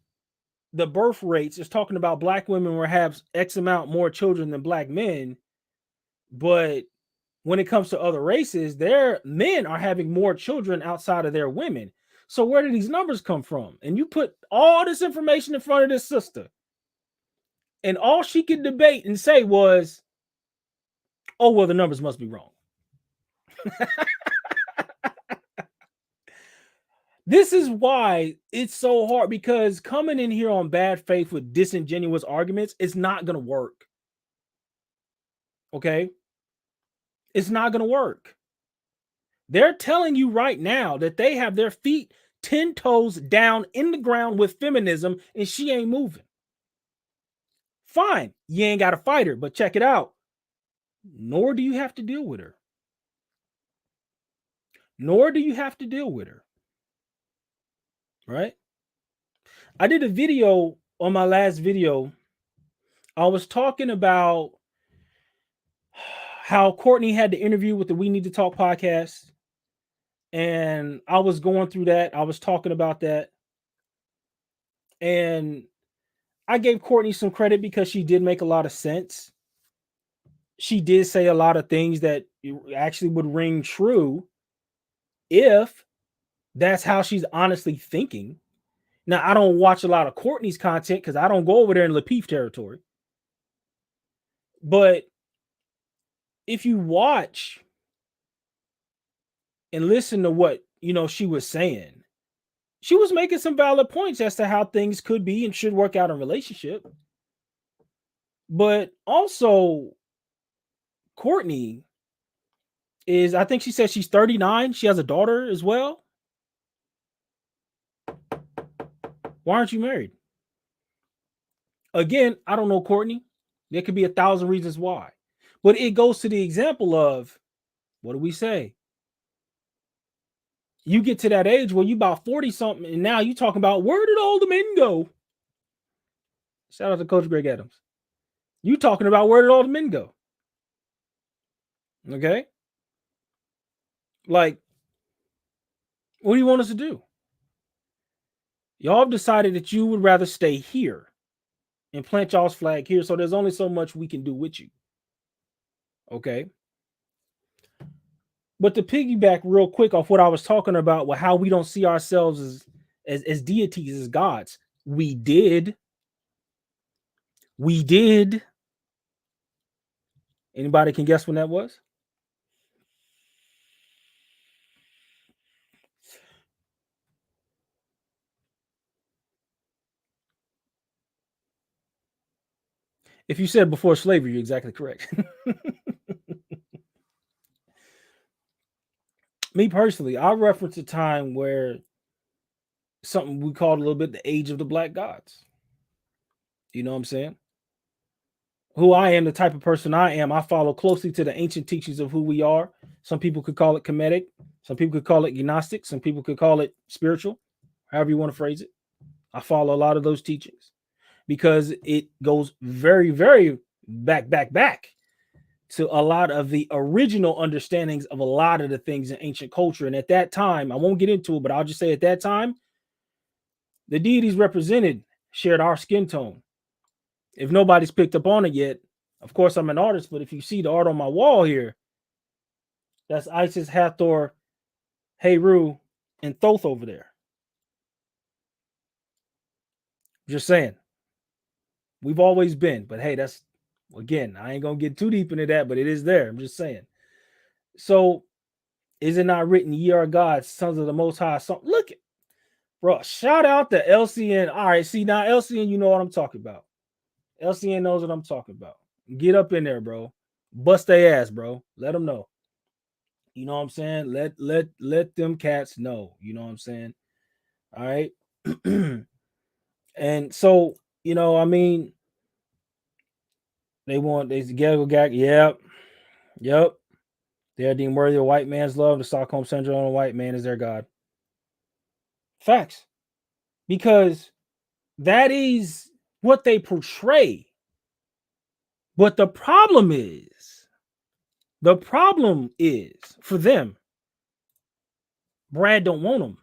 the birth rates is talking about black women will have X amount more children than black men, but when it comes to other races, their men are having more children outside of their women. So where do these numbers come from? And you put all this information in front of this sister, and all she could debate and say was, "Oh well, the numbers must be wrong." This is why it's so hard, because coming in here on bad faith with disingenuous arguments is not going to work. Okay? It's not going to work. They're telling you right now that they have their feet 10 toes down in the ground with feminism and she ain't moving. Fine. You ain't got to fight her, but check it out. Nor do you have to deal with her. Nor do you have to deal with her. Right? I did a video on my last video. I was talking about how Courtney had the interview with the We Need to Talk podcast. And I was going through that. I was talking about that. And I gave Courtney some credit because she did make a lot of sense. She did say a lot of things that actually would ring true if that's how she's honestly thinking. Now, I don't watch a lot of Courtney's content because I don't go over there in Lapeef territory. But if you watch and listen to what she was saying, she was making some valid points as to how things could be and should work out in a relationship. But also, Courtney is, I think she said she's 39. She has a daughter as well. Why aren't you married? Again, I don't know Courtney. There could be 1,000 reasons why. But it goes to the example of, what do we say? You get to that age where you about 40 something, and now you talking about, where did all the men go? Shout out to Coach Greg Adams. You talking about, where did all the men go? Okay. Like, what do you want us to do? Y'all have decided that you would rather stay here and plant y'all's flag here. So there's only so much we can do with you. Okay. But to piggyback real quick off what I was talking about, with how we don't see ourselves as deities, as gods. We did. We did. Anybody can guess when that was? If you said before slavery, you're exactly correct. Me personally, I reference a time where something we called a little bit the age of the black gods. You know what I'm saying? Who I am, the type of person I am, I follow closely to the ancient teachings of who we are. Some people could call it Kemetic, some people could call it Gnostic, some people could call it spiritual, however you want to phrase it. I follow a lot of those teachings because it goes very, very back to a lot of the original understandings of a lot of the things in ancient culture. And at that time, I won't get into it, but I'll just say at that time, the deities represented shared our skin tone. If nobody's picked up on it yet, of course, I'm an artist, but if you see the art on my wall here, that's Isis, Hathor, Heru, and Thoth over there. Just saying. We've always been, but hey, that's again, I ain't gonna get too deep into that, but it is there. I'm just saying. So, is it not written, ye are gods, sons of the most high? So look, bro, shout out to LCN. All right, see now, LCN, you know what I'm talking about. LCN knows what I'm talking about. Get up in there, bro. Bust their ass, bro. Let them know. You know what I'm saying? Let them cats know. You know what I'm saying? All right. And so, you know, I mean, they together gag. Yep. They are deemed worthy of white man's love. The Stockholm syndrome of a white man is their God. Facts. Because that is what they portray. But the problem is for them, Brad don't want them.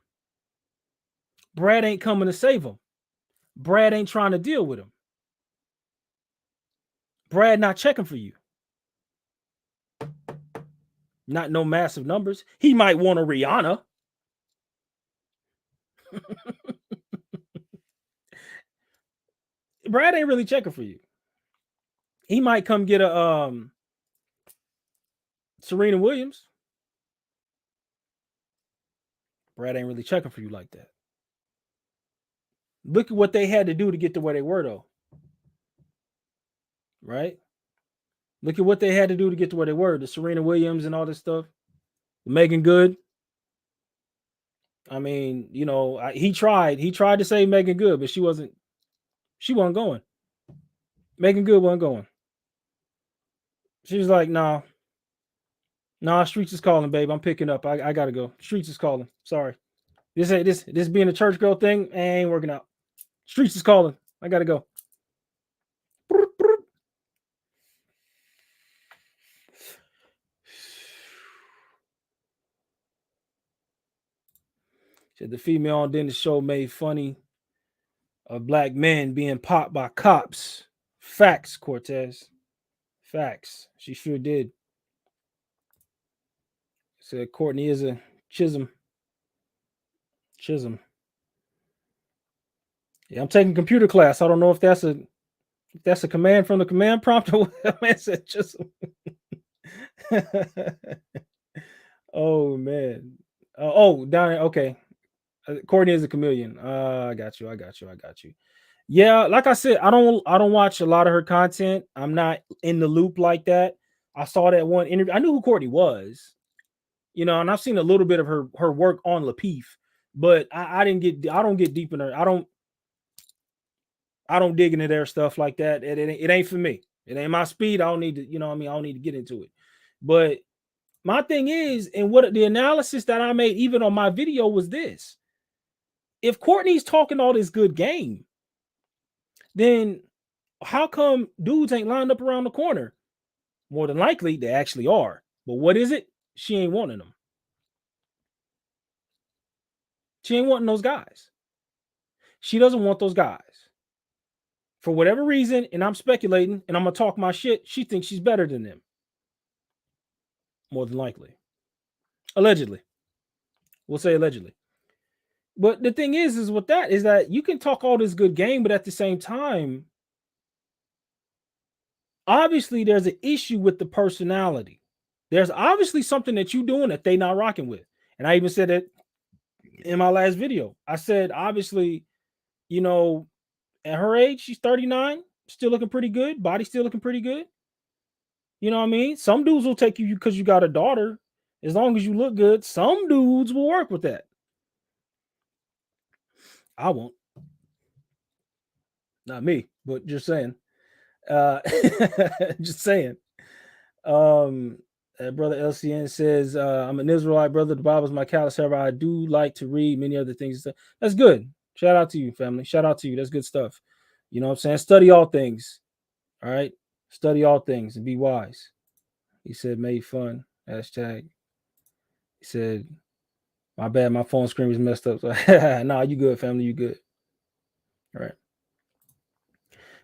Brad ain't coming to save them. Brad ain't trying to deal with him. Brad not checking for you. Not no massive numbers. He might want a Rihanna. Brad ain't really checking for you. He might come get a Serena Williams. Brad ain't really checking for you like that. Look at what they had to do to get to where they were, though. Right? Look at what they had to do to get to where they were. The Serena Williams and all this stuff. Megan Good. I mean, you know, he tried to say Megan Good, but she wasn't going. Megan Good wasn't going. She was like, nah, Streets is calling, babe. I'm picking up. I gotta go. Streets is calling. Sorry. This being a church girl thing ain't working out. Streets is calling. I gotta go. Said the female on Dennis show made funny of black men being popped by cops. Facts, Cortez. Facts. She sure did. Said Courtney is a Chisholm. Yeah, I'm taking computer class. I don't know if that's a command from the command prompt or what. Man said Chisholm. Oh man. Down here. Okay. Courtney is a chameleon. I got you. Yeah, like I said, I don't watch a lot of her content. I'm not in the loop like that. I saw that one interview. I knew who Courtney was, you know, and I've seen a little bit of her work on Lapeef, but I don't get deep in her. I don't dig into their stuff like that. It ain't for me. It ain't my speed. I don't need to, you know what I mean? I don't need to get into it. But my thing is, and what the analysis that I made even on my video was this. If Courtney's talking all this good game, then how come dudes ain't lined up around the corner? More than likely, they actually are. But what is it? She ain't wanting them. She ain't wanting those guys. She doesn't want those guys. For whatever reason, and I'm speculating, and I'm going to talk my shit, she thinks she's better than them. More than likely. Allegedly. We'll say allegedly. But the thing is with that is that you can talk all this good game, but at the same time, obviously there's an issue with the personality. There's obviously something that you're doing that they not rocking with. And I even said that in my last video. I said, obviously, you know, at her age, she's 39. still looking pretty good, body still looking pretty good. You know what I mean? Some dudes will take you because you got a daughter. As long as you look good, some dudes will work with that. I won't. Not me, but just saying. Uh just saying. Um brother LCN says, I'm an Israelite brother. The Bible is my callous. However, I do like to read many other things. That's good. Shout out to you, family. Shout out to you. That's good stuff. You know what I'm saying? Study all things. All right. Study all things and be wise. He said, made fun. Hashtag. He said, my bad, my phone screen was messed up. So nah, you good, family. You good. All right.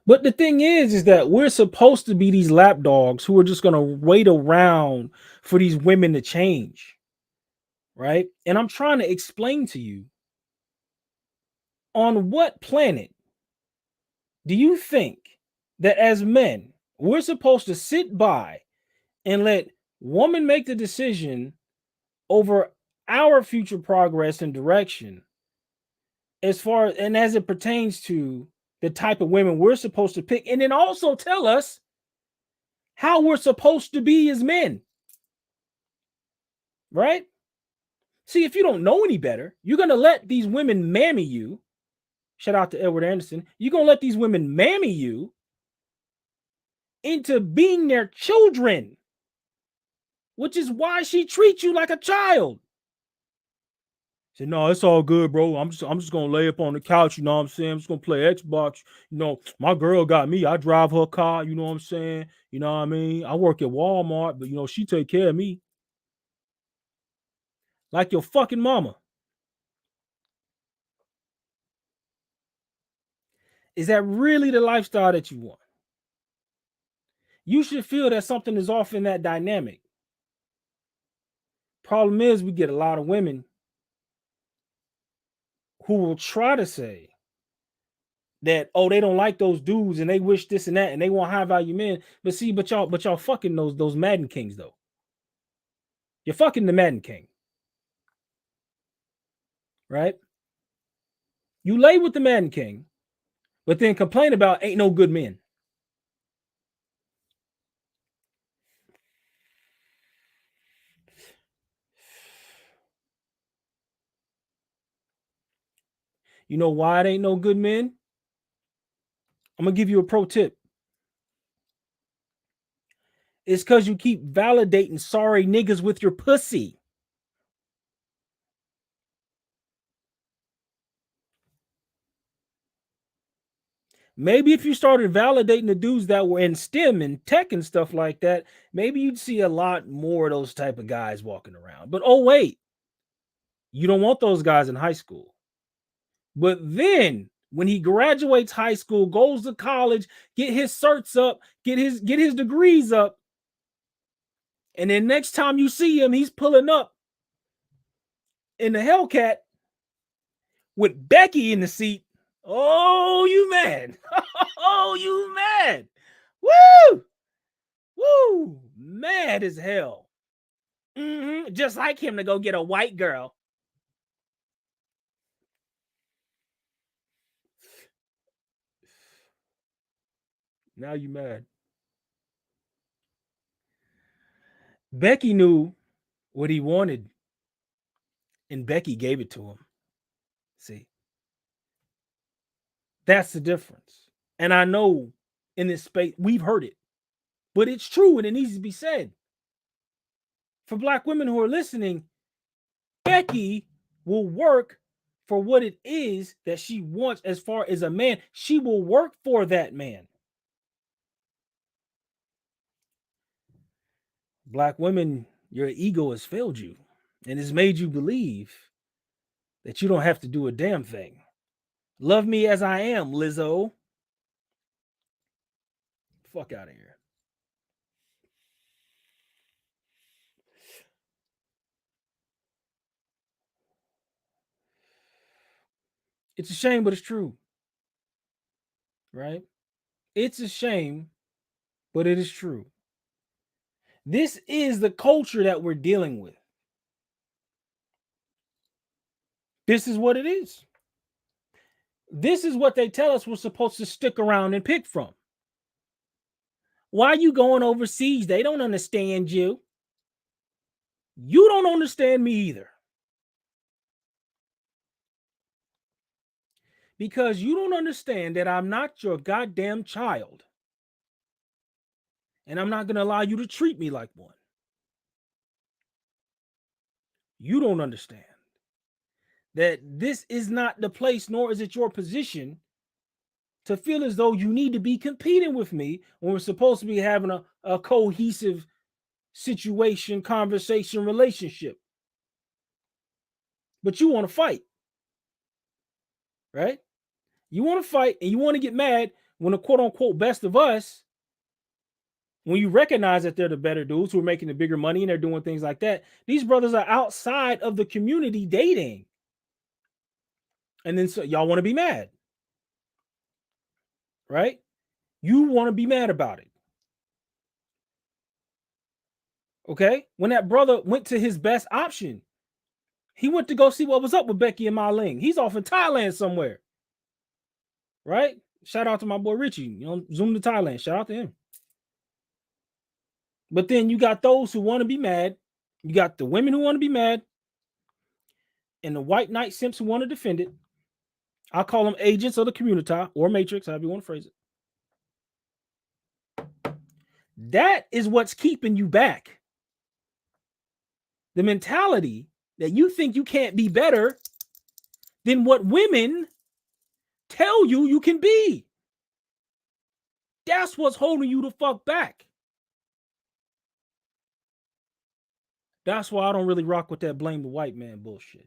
But the thing is that we're supposed to be these lapdogs who are just gonna wait around for these women to change. Right. And I'm trying to explain to you, on what planet do you think that as men we're supposed to sit by and let women make the decision over our future progress and direction, as far and as it pertains to the type of women we're supposed to pick, and then also tell us how we're supposed to be as men, right? See, if you don't know any better, you're going to let these women mammy you. Shout out to Edward Anderson. You're going to let these women mammy you into being their children, which is why she treats you like a child. Say, no, it's all good, bro. I'm just gonna lay up on the couch, you know what I'm saying? I'm just gonna play Xbox. You know, my girl got me. I drive her car, you know what I'm saying? You know what I mean? I work at Walmart, but she take care of me. Like your fucking mama. Is that really the lifestyle that you want? You should feel that something is off in that dynamic. Problem is, we get a lot of women who will try to say that, oh, they don't like those dudes and they wish this and that and they want high value men. But see, but y'all fucking those Madden Kings though. You're fucking the Madden King, right? You lay with the Madden King, but then complain about ain't no good men. You know why it ain't no good men? I'm gonna give you a pro tip. It's because you keep validating sorry niggas with your pussy. Maybe if you started validating the dudes that were in STEM and tech and stuff like that, maybe you'd see a lot more of those type of guys walking around. But oh wait, you don't want those guys in high school. But then when he graduates high school, goes to college, get his certs up, get his degrees up, and then next time you see him, he's pulling up in the Hellcat with Becky in the seat. Oh, you mad? Oh, you mad? Woo! Woo! Mad as hell. Just like him to go get a white girl. Now you mad. Becky knew what he wanted, and Becky gave it to him. See, that's the difference. And I know in this space we've heard it, but it's true and it needs to be said. For black women who are listening, Becky will work for what it is that she wants as far as a man. She will work for that man. Black women, your ego has failed you and has made you believe that you don't have to do a damn thing. Love me as I am, Lizzo. Fuck out of here. It's a shame, but it's true, right? It's a shame, but it is true. This is the culture that we're dealing with. This is what it is. This is what they tell us we're supposed to stick around and pick from. Why are you going overseas? They don't understand you. You don't understand me either. Because you don't understand that I'm not your goddamn child. And I'm not going to allow you to treat me like one. You don't understand that this is not the place, nor is it your position to feel as though you need to be competing with me when we're supposed to be having a cohesive situation, conversation, relationship. But you want to fight, right? You want to fight and you want to get mad when the quote unquote best of us, when you recognize that they're the better dudes who are making the bigger money and they're doing things like that, these brothers are outside of the community dating. And then so y'all want to be mad, right? You want to be mad about it. Okay. When that brother went to his best option, he went to go see what was up with Becky and Ma Ling. He's off in Thailand somewhere. Right? Shout out to my boy Richie. You know, Zoom to Thailand. Shout out to him. But then you got those who want to be mad. You got the women who want to be mad, and the white knight simps who want to defend it. I'll call them agents of the community or matrix, however you want to phrase it. That is what's keeping you back. The mentality that you think you can't be better than what women tell you you can be. That's what's holding you the fuck back. That's why I don't really rock with that blame the white man bullshit.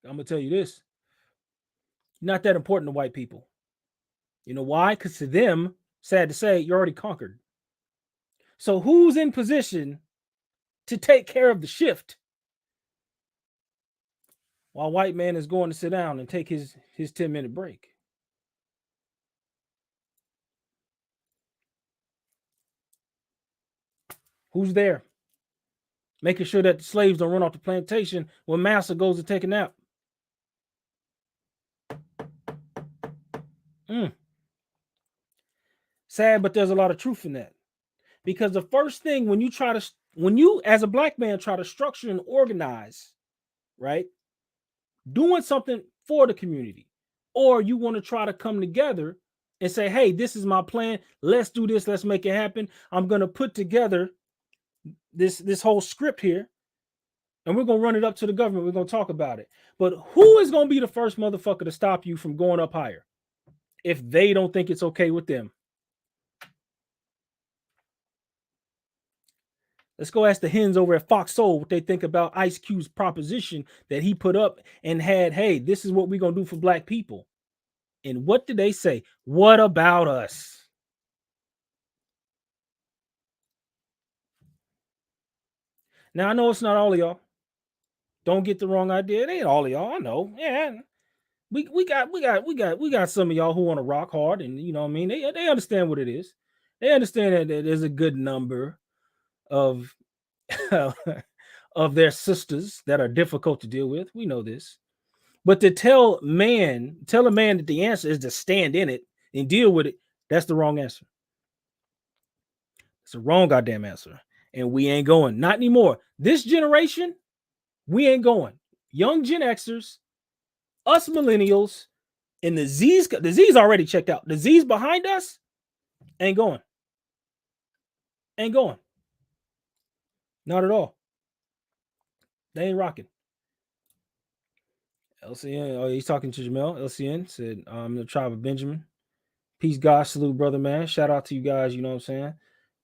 I'm gonna tell you this. Not that important to white people. You know why? Because to them, sad to say, you're already conquered. So who's in position to take care of the shift while white man is going to sit down and take his 10-minute break? Who's there? Making sure that the slaves don't run off the plantation when master goes to take a nap. Sad, but there's a lot of truth in that. Because the first thing when you as a black man try to structure and organize, right? Doing something for the community, or you want to try to come together and say, hey, this is my plan. Let's do this. Let's make it happen. I'm going to put together this whole script here, and we're going to run it up to the government. We're going to talk about it. But who is going to be the first motherfucker to stop you from going up higher if they don't think it's okay with them? Let's go ask the hens over at Fox Soul what they think about Ice Cube's proposition that he put up and had, hey, this is what we're going to do for black people. And what did they say? What about us? Now, I know it's not all of y'all. Don't get the wrong idea. It ain't all of y'all. I know. Yeah. We got some of y'all who want to rock hard, and you know what I mean? They understand what it is. They understand that there's a good number of of their sisters that are difficult to deal with. We know this. But to tell a man that the answer is to stand in it and deal with it, that's the wrong answer. It's the wrong goddamn answer. And we ain't going. Not anymore. This generation, we ain't going. Young Gen Xers, us millennials, and the Z's already checked out. The Z's behind us ain't going. Ain't going. Not at all. They ain't rocking. LCN, oh, he's talking to Jamel. LCN said, the tribe of Benjamin. Peace, God, salute, brother, man. Shout out to you guys, you know what I'm saying?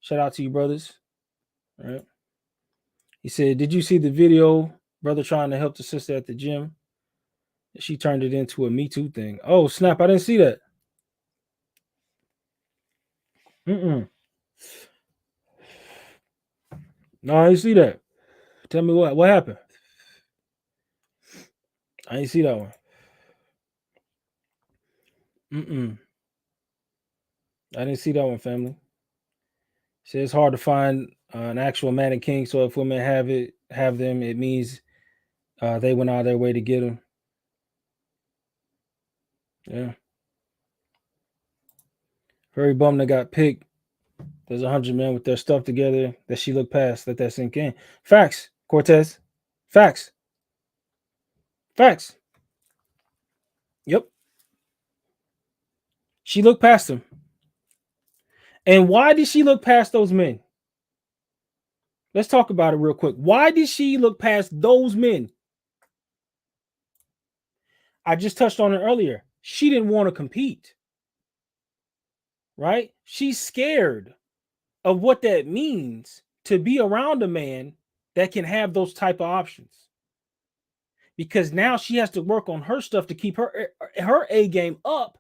Shout out to you, brothers. All right. He said, did you see the video, brother trying to help the sister at the gym? She turned it into a Me Too thing. Oh, snap. I didn't see that. No, I didn't see that. Tell me what happened. I didn't see that one. I didn't see that one, family. So it's hard to find an actual man and king. So if women have them, it means They went out of their way to get him. Yeah. Very bummed they got picked. There's 100 men with their stuff together that she looked past. Let that sink in. Facts, Cortez. Facts. Facts. Yep. She looked past them. And why did she look past those men? Let's talk about it real quick. Why did she look past those men? I just touched on it earlier. She didn't want to compete, right? She's scared of what that means to be around a man that can have those type of options. Because now she has to work on her stuff to keep her A game up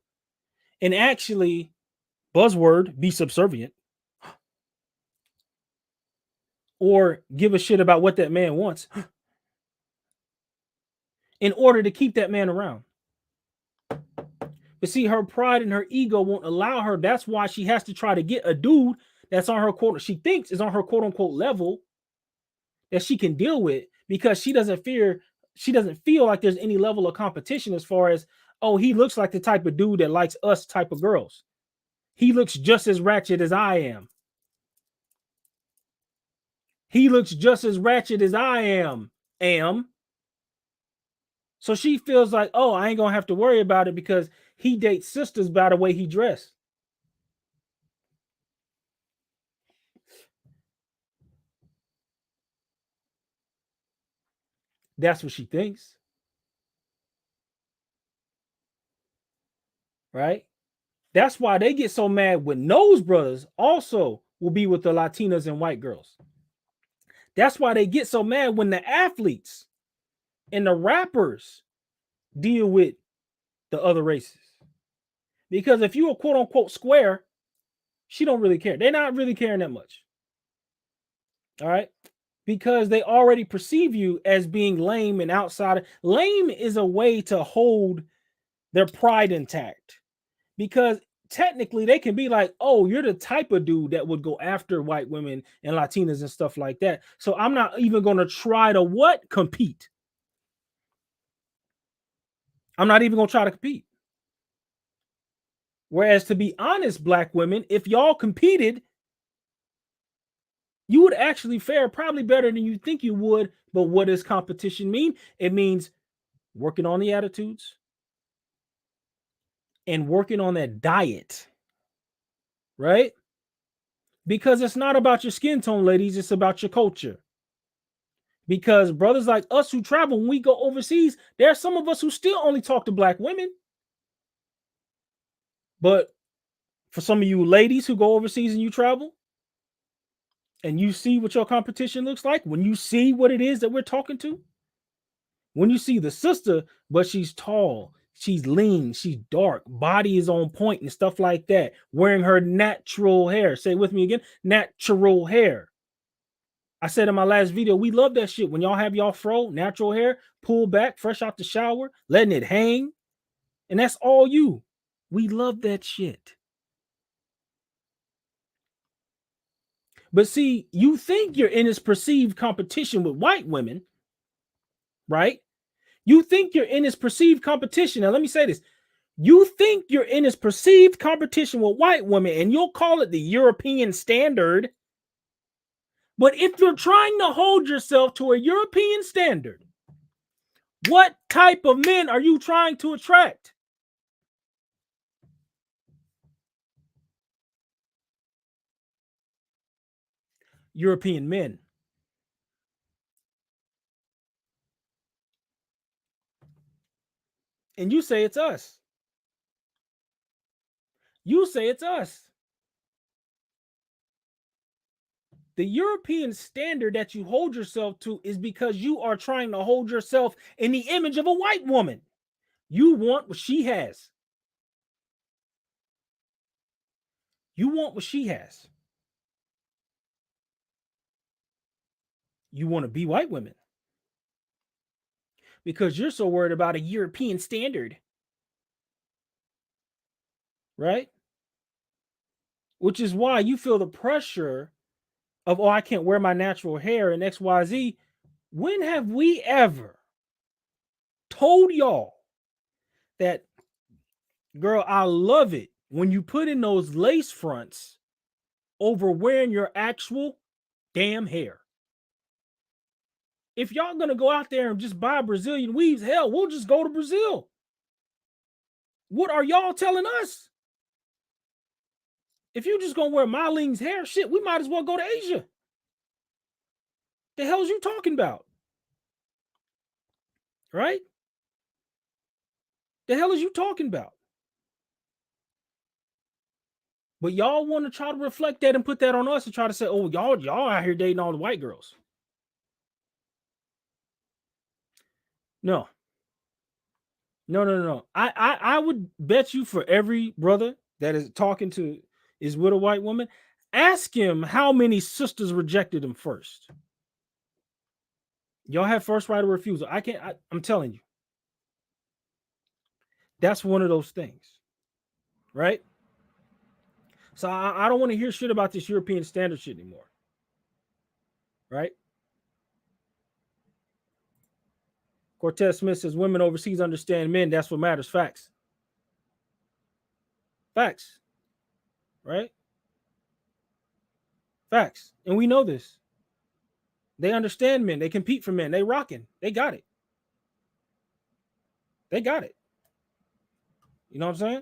and actually, buzzword, be subservient or give a shit about what that man wants in order to keep that man around. But see, her pride and her ego won't allow her. That's why she has to try to get a dude that's on her quote, she thinks is on her quote unquote level that she can deal with, because she doesn't feel like there's any level of competition as far as, oh, he looks like the type of dude that likes us type of girls. He looks just as ratchet as I am. He looks just as ratchet as I am. So she feels like, oh, I ain't gonna have to worry about it because he dates sisters by the way he dressed. That's what she thinks. Right? That's why they get so mad when those brothers also will be with the Latinas and white girls. That's why they get so mad when the athletes and the rappers deal with the other races. Because if you are quote unquote square, she don't really care. They're not really caring that much. All right. Because they already perceive you as being lame and outside. Lame is a way to hold their pride intact. Because technically they can be like, oh, you're the type of dude that would go after white women and Latinas and stuff like that. So I'm not even going to try to compete. I'm not even going to try to compete. Whereas, to be honest, black women, if y'all competed, you would actually fare probably better than you think you would. But what does competition mean? It means working on the attitudes and working on that diet, right? Because it's not about your skin tone, ladies. It's about your culture. Because brothers like us who travel, when we go overseas, there are some of us who still only talk to black women. But for some of you ladies who go overseas and you travel, and you see what your competition looks like, when you see what it is that we're talking to, when you see the sister, but she's tall, she's lean, she's dark, body is on point and stuff like that, wearing her natural hair. Say it with me again, natural hair. I said in my last video, we love that shit. When y'all have y'all fro, natural hair, pull back, fresh out the shower, letting it hang, and that's all you. We love that shit. But see, you think you're in this perceived competition with white women, right? You think you're in this perceived competition. Now, let me say this. You think you're in this perceived competition with white women, and you'll call it the European standard. But if you're trying to hold yourself to a European standard, what type of men are you trying to attract? European men. And you say it's us. You say it's us. The European standard that you hold yourself to is because you are trying to hold yourself in the image of a white woman. You want what she has. You want what she has. You want to be white women because you're so worried about a European standard, right? Which is why you feel the pressure of, oh, I can't wear my natural hair and XYZ. When have we ever told y'all that, girl, I love it when you put in those lace fronts over wearing your actual damn hair. If y'all gonna go out there and just buy Brazilian weaves, hell, we'll just go to Brazil. What are y'all telling us? If you just gonna wear Marlene's hair, shit, we might as well go to Asia. The hell's you talking about? Right? The hell is you talking about? But y'all want to try to reflect that and put that on us and try to say, oh, y'all out here dating all the white girls. No. No. I would bet you for every brother that is talking to is with a white woman, ask him how many sisters rejected him first. Y'all have first right of refusal. I'm telling you. That's one of those things. Right? So I don't want to hear shit about this European standard shit anymore. Right? Cortez Smith says women overseas understand men. That's what matters. Facts. Facts. Right? Facts. And we know this. They understand men. They compete for men. They rocking. They got it. They got it. You know what I'm saying?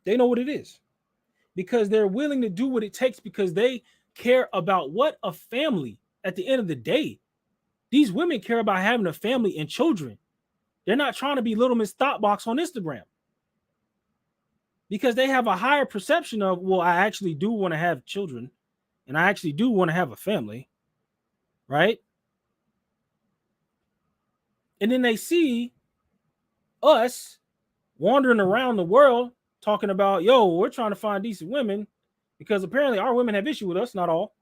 They know what it is. Because they're willing to do what it takes because they care about what a family at the end of the day. These women care about having a family and children. They're not trying to be Little Miss Thoughtbox on Instagram. Because they have a higher perception of, well, I actually do want to have children and I actually do want to have a family. Right? And then they see us wandering around the world talking about, yo, we're trying to find decent women because apparently our women have issue with us. Not all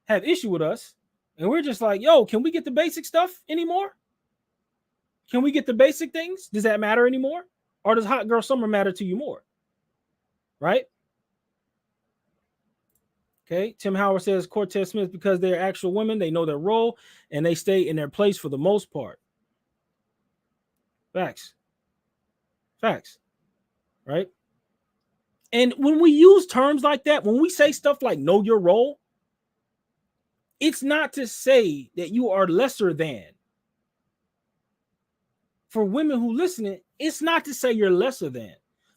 have issue with us. And we're just like, yo, can we get the basic stuff anymore? Can we get the basic things? Does that matter anymore? Or does hot girl summer matter to you more? Right? Okay. Tim Howard says Cortez Smith, because they're actual women, they know their role and they stay in their place for the most part. Facts. Facts. Right? And when we use terms like that, when we say stuff like know your role, it's not to say that you are lesser than. For women who listen, it's not to say you're lesser than.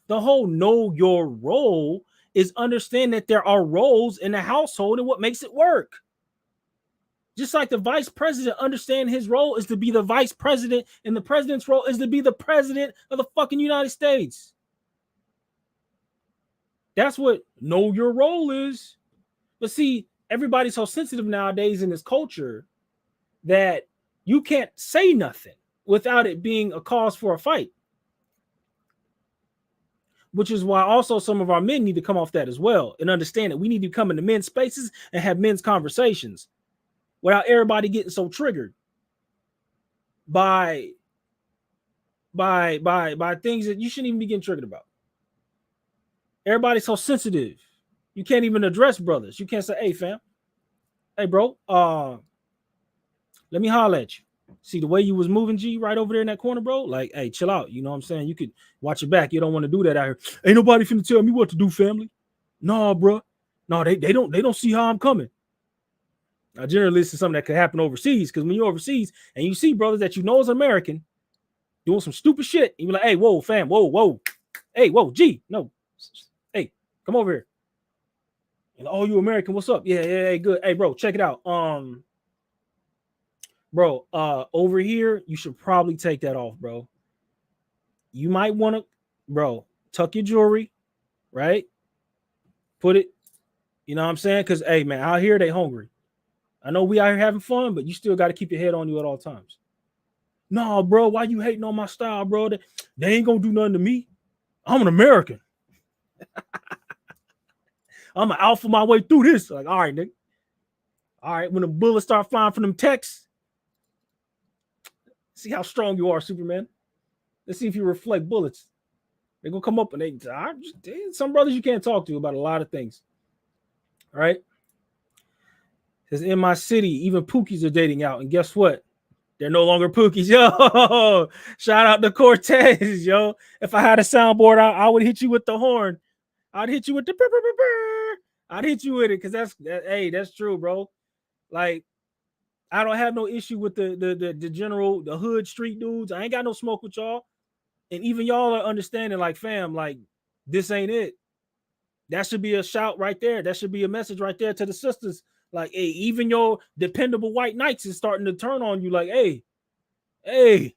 The whole know your role is understand that there are roles in the household and what makes it work. Just like the vice president understand his role is to be the vice president and the president's role is to be the president of the fucking United States. That's what know your role is. But see, everybody's so sensitive nowadays in this culture that you can't say nothing without it being a cause for a fight. Which is why also some of our men need to come off that as well and understand that we need to come into men's spaces and have men's conversations without everybody getting so triggered by things that you shouldn't even be getting triggered about. Everybody's so sensitive. You can't even address brothers. You can't say, hey, fam. Hey, bro, let me holler at you. See the way you was moving, G, right over there in that corner, bro? Like, hey, chill out. You know what I'm saying? You could watch your back. You don't want to do that out here. Ain't nobody finna tell me what to do, family. No, bro. No, they don't see how I'm coming. I generally listen to something that could happen overseas, because when you're overseas and you see brothers that you know is American doing some stupid shit, you be like, hey, whoa, fam, whoa. Hey, whoa, G, no. Hey, come over here. And oh, you American, what's up? Yeah, good. Hey, bro, check it out. Bro, over here, you should probably take that off, bro. You might want to, bro, tuck your jewelry, right? Put it, you know what I'm saying? Because, hey, man, out here, they hungry. I know we out here having fun, but you still got to keep your head on you at all times. No, bro, why you hating on my style, bro? They ain't going to do nothing to me. I'm an American. I'm going to alpha my way through this. Like, all right, nigga. All right, when the bullets start flying from them texts, see how strong you are, Superman. Let's see if you reflect bullets. They're going to come up and some brothers you can't talk to about a lot of things. All right? Because in my city, even Pookies are dating out. And guess what? They're no longer Pookies. Yo, shout out to Cortez, yo. If I had a soundboard, I would hit you with the horn. I'd hit you with the I'd hit you with it because hey, that's true, bro. Like, I don't have no issue with the general, the hood street dudes. I ain't got no smoke with y'all. And even y'all are understanding, like, fam, like, this ain't it. That should be a shout right there. That should be a message right there to the sisters. Like, hey, even your dependable white knights is starting to turn on you. Like, hey, hey,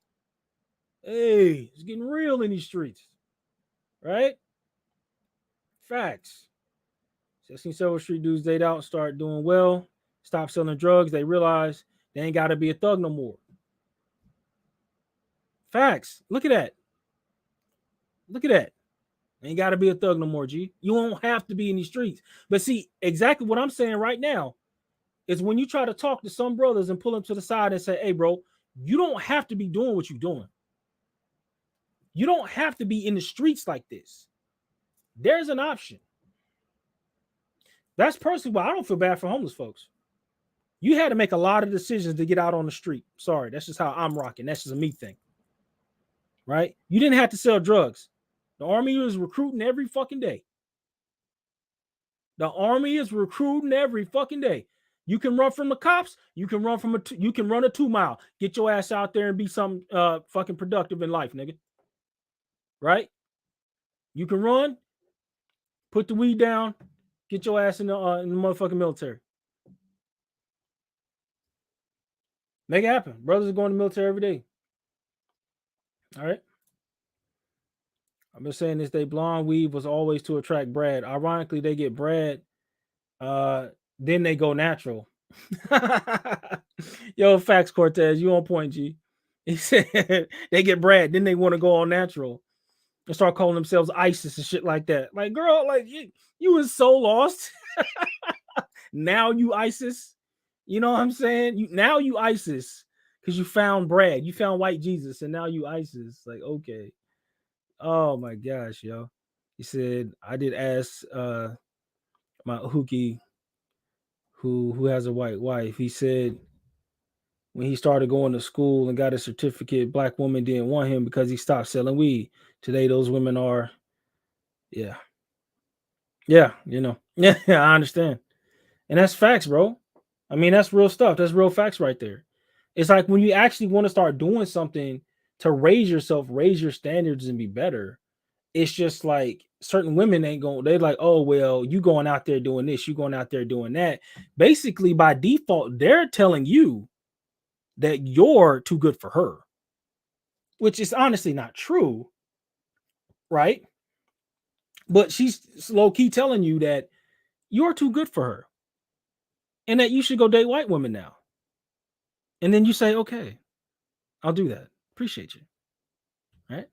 hey, it's getting real in these streets, right? Facts. 16 Silver Street dudes date out, start doing well, stop selling drugs. They realize they ain't got to be a thug no more. Facts. Look at that. Look at that. Ain't got to be a thug no more, G. You don't have to be in these streets. But see, exactly what I'm saying right now is when you try to talk to some brothers and pull them to the side and say, hey, bro, you don't have to be doing what you're doing. You don't have to be in the streets like this. There's an option. That's personally why I don't feel bad for homeless folks. You had to make a lot of decisions to get out on the street. Sorry, that's just how I'm rocking. That's just a me thing. Right? You didn't have to sell drugs. The army was recruiting every fucking day. The army is recruiting every fucking day. You can run from the cops. You can run from you can run a 2 mile. Get your ass out there and be something fucking productive in life, nigga. Right? You can run, put the weed down, get your ass in the motherfucking military. Make it happen. Brothers are going to the military every day. All right. I've been saying this day, blonde weave was always to attract Brad. Ironically, they get Brad, then they go natural. Yo, facts, Cortez, you on point, G. He said they get Brad, then they want to go all natural and start calling themselves ISIS and shit like that. Like, girl, like you was so lost. Now you ISIS. You know what I'm saying? Now you ISIS because you found Brad, you found white Jesus, and now you ISIS. Like, okay. Oh my gosh, yo. He said, I did ask my hookie who has a white wife. He said when he started going to school and got a certificate, black woman didn't want him because he stopped selling weed. Today, those women are, yeah. Yeah, you know. Yeah, I understand. And that's facts, bro. I mean, that's real stuff. That's real facts right there. It's like when you actually want to start doing something to raise yourself, raise your standards, and be better. It's just like certain women ain't going, they're like, oh, well, you going out there doing this, you going out there doing that. Basically, by default, they're telling you that you're too good for her, which is honestly not true, right? But she's low key telling you that you're too good for her and that you should go date white women now. And then you say, okay, I'll do that. Appreciate you. Right.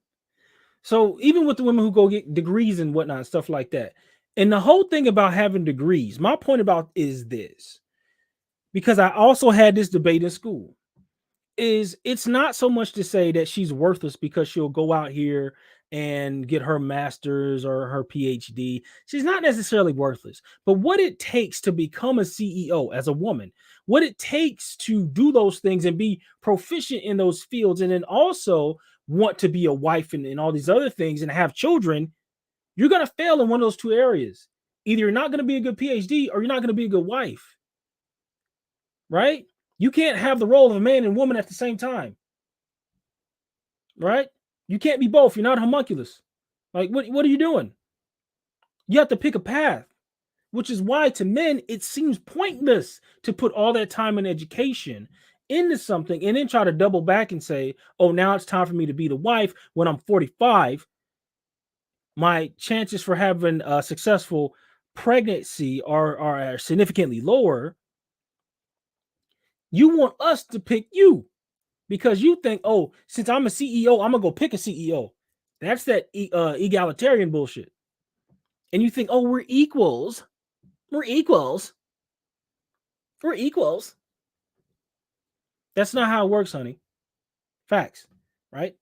So even with the women who go get degrees and whatnot, stuff like that. And the whole thing about having degrees, my point about is this, because I also had this debate in school, is it's not so much to say that she's worthless because she'll go out here and get her master's or her PhD. She's not necessarily worthless, but what it takes to become a CEO as a woman, what it takes to do those things and be proficient in those fields, and then also want to be a wife and all these other things and have children, you're going to fail in one of those two areas. Either you're not going to be a good PhD or you're not going to be a good wife. Right? You can't have the role of a man and woman at the same time. Right? You can't be both. You're not homunculus. Like, what are you doing? You have to pick a path, which is why to men, it seems pointless to put all that time and education into something and then try to double back and say, oh, now it's time for me to be the wife when I'm 45. My chances for having a successful pregnancy are significantly lower. You want us to pick you because you think, oh, since I'm a CEO, I'm gonna go pick a CEO. That's that egalitarian bullshit. And you think, oh, we're equals. We're equals. We're equals. That's not how it works, honey. Facts, right?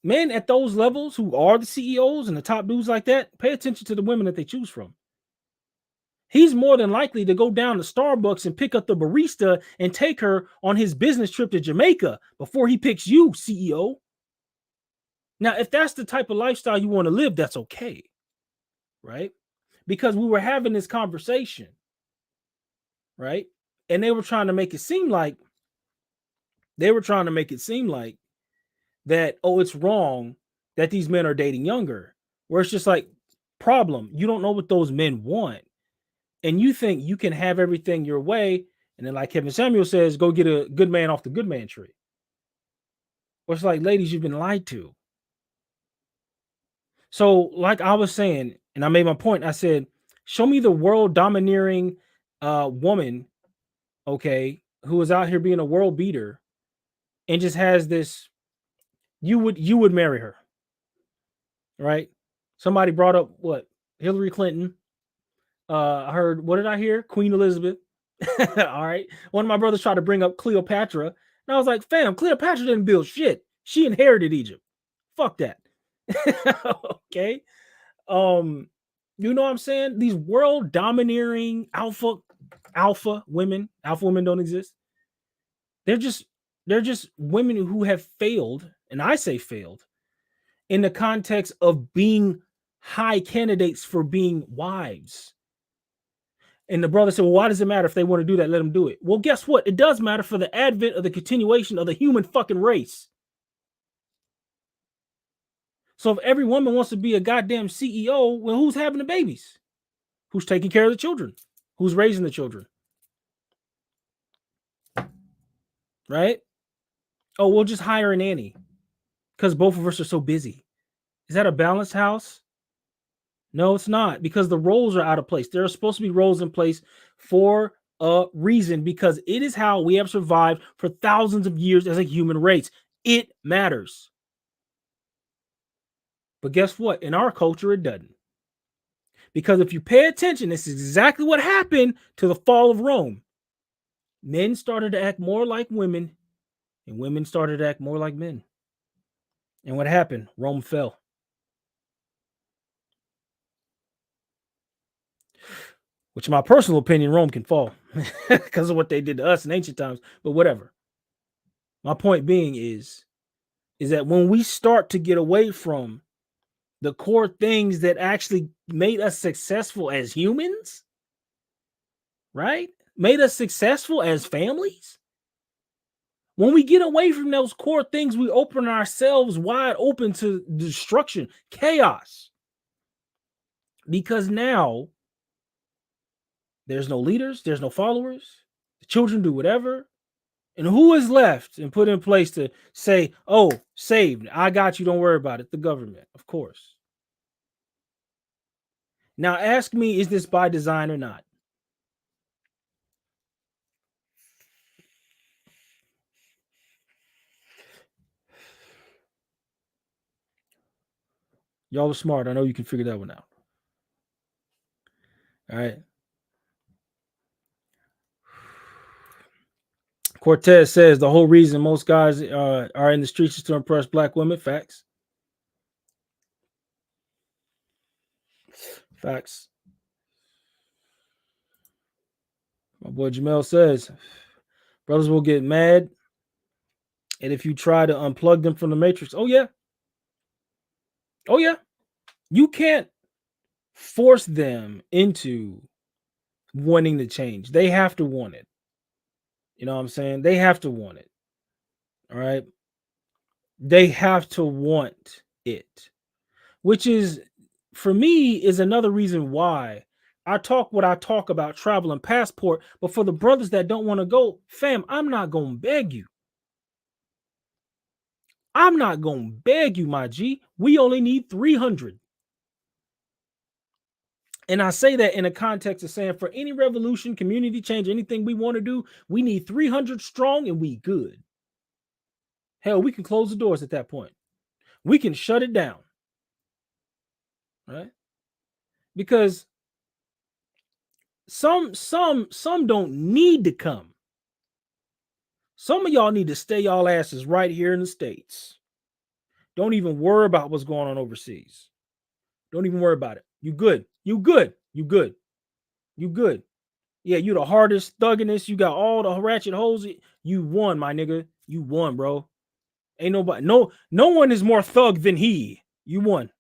Men at those levels who are the CEOs and the top dudes like that, pay attention to the women that they choose from. He's more than likely to go down to Starbucks and pick up the barista and take her on his business trip to Jamaica before he picks you, CEO. Now, if that's the type of lifestyle you want to live, that's okay, right? Because we were having this conversation, right? And they were trying to make it seem like that, oh, it's wrong that these men are dating younger. Where it's just like, problem, you don't know what those men want. And you think you can have everything your way. And then, like Kevin Samuel says, go get a good man off the good man tree. Or it's like, ladies, you've been lied to. So, like I was saying, and I made my point, I said, show me the world domineering woman, okay, who is out here being a world beater and just has this, you would marry her, right? Somebody brought up what? Hillary Clinton. I heard, what did I hear? Queen Elizabeth. All right. One of my brothers tried to bring up Cleopatra. And I was like, fam, Cleopatra didn't build shit. She inherited Egypt. Fuck that. Okay. Um, you know what I'm saying? These world domineering alpha women, alpha women don't exist. They're just they're just women who have failed, and I say failed, in the context of being high candidates for being wives. And the brother said, well, why does it matter if they want to do that? Let them do it. Well, guess what? It does matter for the advent of the continuation of the human fucking race. So if every woman wants to be a goddamn CEO, well, who's having the babies? Who's taking care of the children? Who's raising the children? Right? Oh, we'll just hire a nanny because both of us are so busy. Is that a balanced house? No, it's not, because the roles are out of place. There are supposed to be roles in place for a reason, because it is how we have survived for thousands of years as a human race. It matters. But guess what? In our culture, it doesn't. Because if you pay attention, this is exactly what happened to the fall of Rome. Men started to act more like women, and women started to act more like men. And what happened? Rome fell. Which, in my personal opinion, Rome can fall because of what they did to us in ancient times. But whatever. My point being is that when we start to get away from the core things that actually made us successful as humans, right? Made us successful as families. When we get away from those core things, we open ourselves wide open to destruction, chaos. Because now there's no leaders, there's no followers. The children do whatever. And who is left and put in place to say, oh, saved, I got you, don't worry about it? The government, of course. Now ask me, is this by design or not? Y'all are smart. I know you can figure that one out. All right. Cortez says the whole reason most guys are in the streets is to impress black women. Facts. Facts. My boy Jamel says brothers will get mad, and if you try to unplug them from the matrix, oh yeah, oh yeah, you can't force them into wanting to change. They have to want it. You know what I'm saying? They have to want it. All right. They have to want it, which is, for me, is another reason why I talk what I talk about travel and passport. But for the brothers that don't want to go, fam, I'm not going to beg you. I'm not going to beg you, my G. We only need 300. And I say that in a context of saying for any revolution, community change, anything we want to do, we need 300 strong and we good. Hell, we can close the doors at that point. We can shut it down. Right? Because some don't need to come. Some of y'all need to stay y'all asses right here in the States. Don't even worry about what's going on overseas. Don't even worry about it. You good. You good. You good. You good. Yeah, you the hardest, thugginest. You got all the ratchet holes. You won, my nigga. You won, bro. Ain't nobody, no one is more thug than he. You won.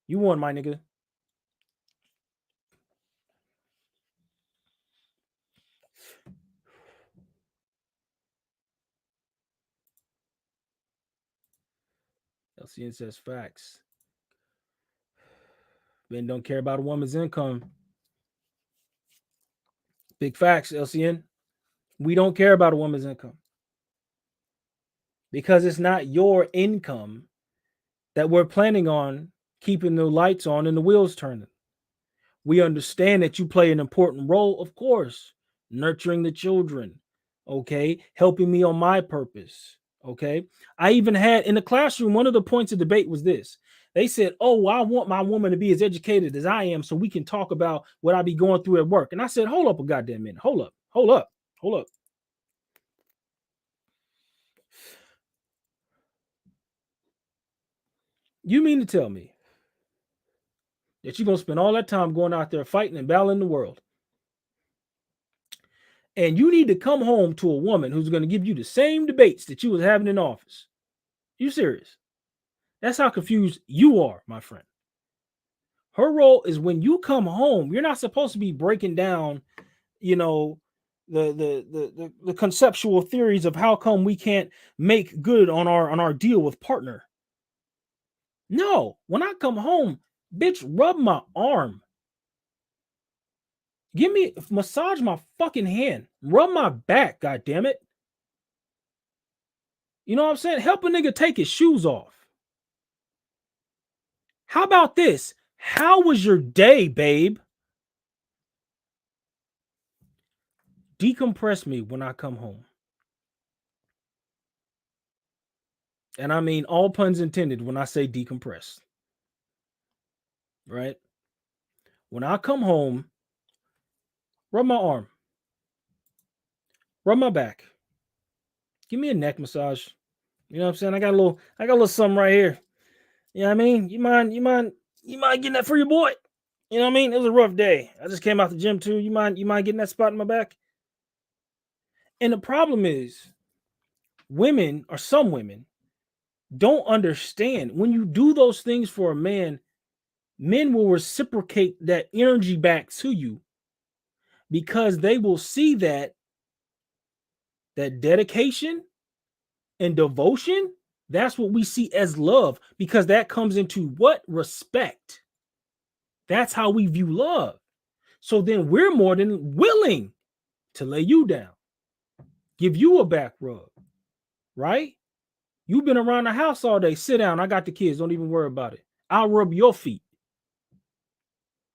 You won, my nigga. LCN says facts. Men don't care about a woman's income. Big facts, LCN. We don't care about a woman's income because it's not your income that we're planning on keeping the lights on and the wheels turning. We understand that you play an important role, of course, nurturing the children, okay, helping me on my purpose, okay. I even had in the classroom, one of the points of debate was this. They said, oh, well, I want my woman to be as educated as I am so we can talk about what I be going through at work. And I said, hold up a goddamn minute. Hold up, hold up, hold up. You mean to tell me that you're going to spend all that time going out there fighting and battling the world, and you need to come home to a woman who's going to give you the same debates that you was having in office? You serious? That's how confused you are, my friend. Her role is when you come home, you're not supposed to be breaking down, you know, the conceptual theories of how come we can't make good on our deal with partner. No, when I come home, bitch, rub my arm. Give me massage my fucking hand. Rub my back, god damn it. You know what I'm saying? Help a nigga take his shoes off. How about this? How was your day, babe? Decompress me when I come home. And I mean all puns intended when I say decompress. Right? When I come home, rub my arm, rub my back. Give me a neck massage. You know what I'm saying? I got a little something right here. You know what I mean? You mind getting that for your boy? You know what I mean? It was a rough day. I just came out the gym too. You mind getting that spot in my back? And the problem is women, or some women, don't understand when you do those things for a man, men will reciprocate that energy back to you because they will see that dedication and devotion. That's what we see as love, because that comes into what? Respect. That's how we view love. So then we're more than willing to lay you down, give you a back rub, right? You've been around the house all day. Sit down. I got the kids. Don't even worry about it. I'll rub your feet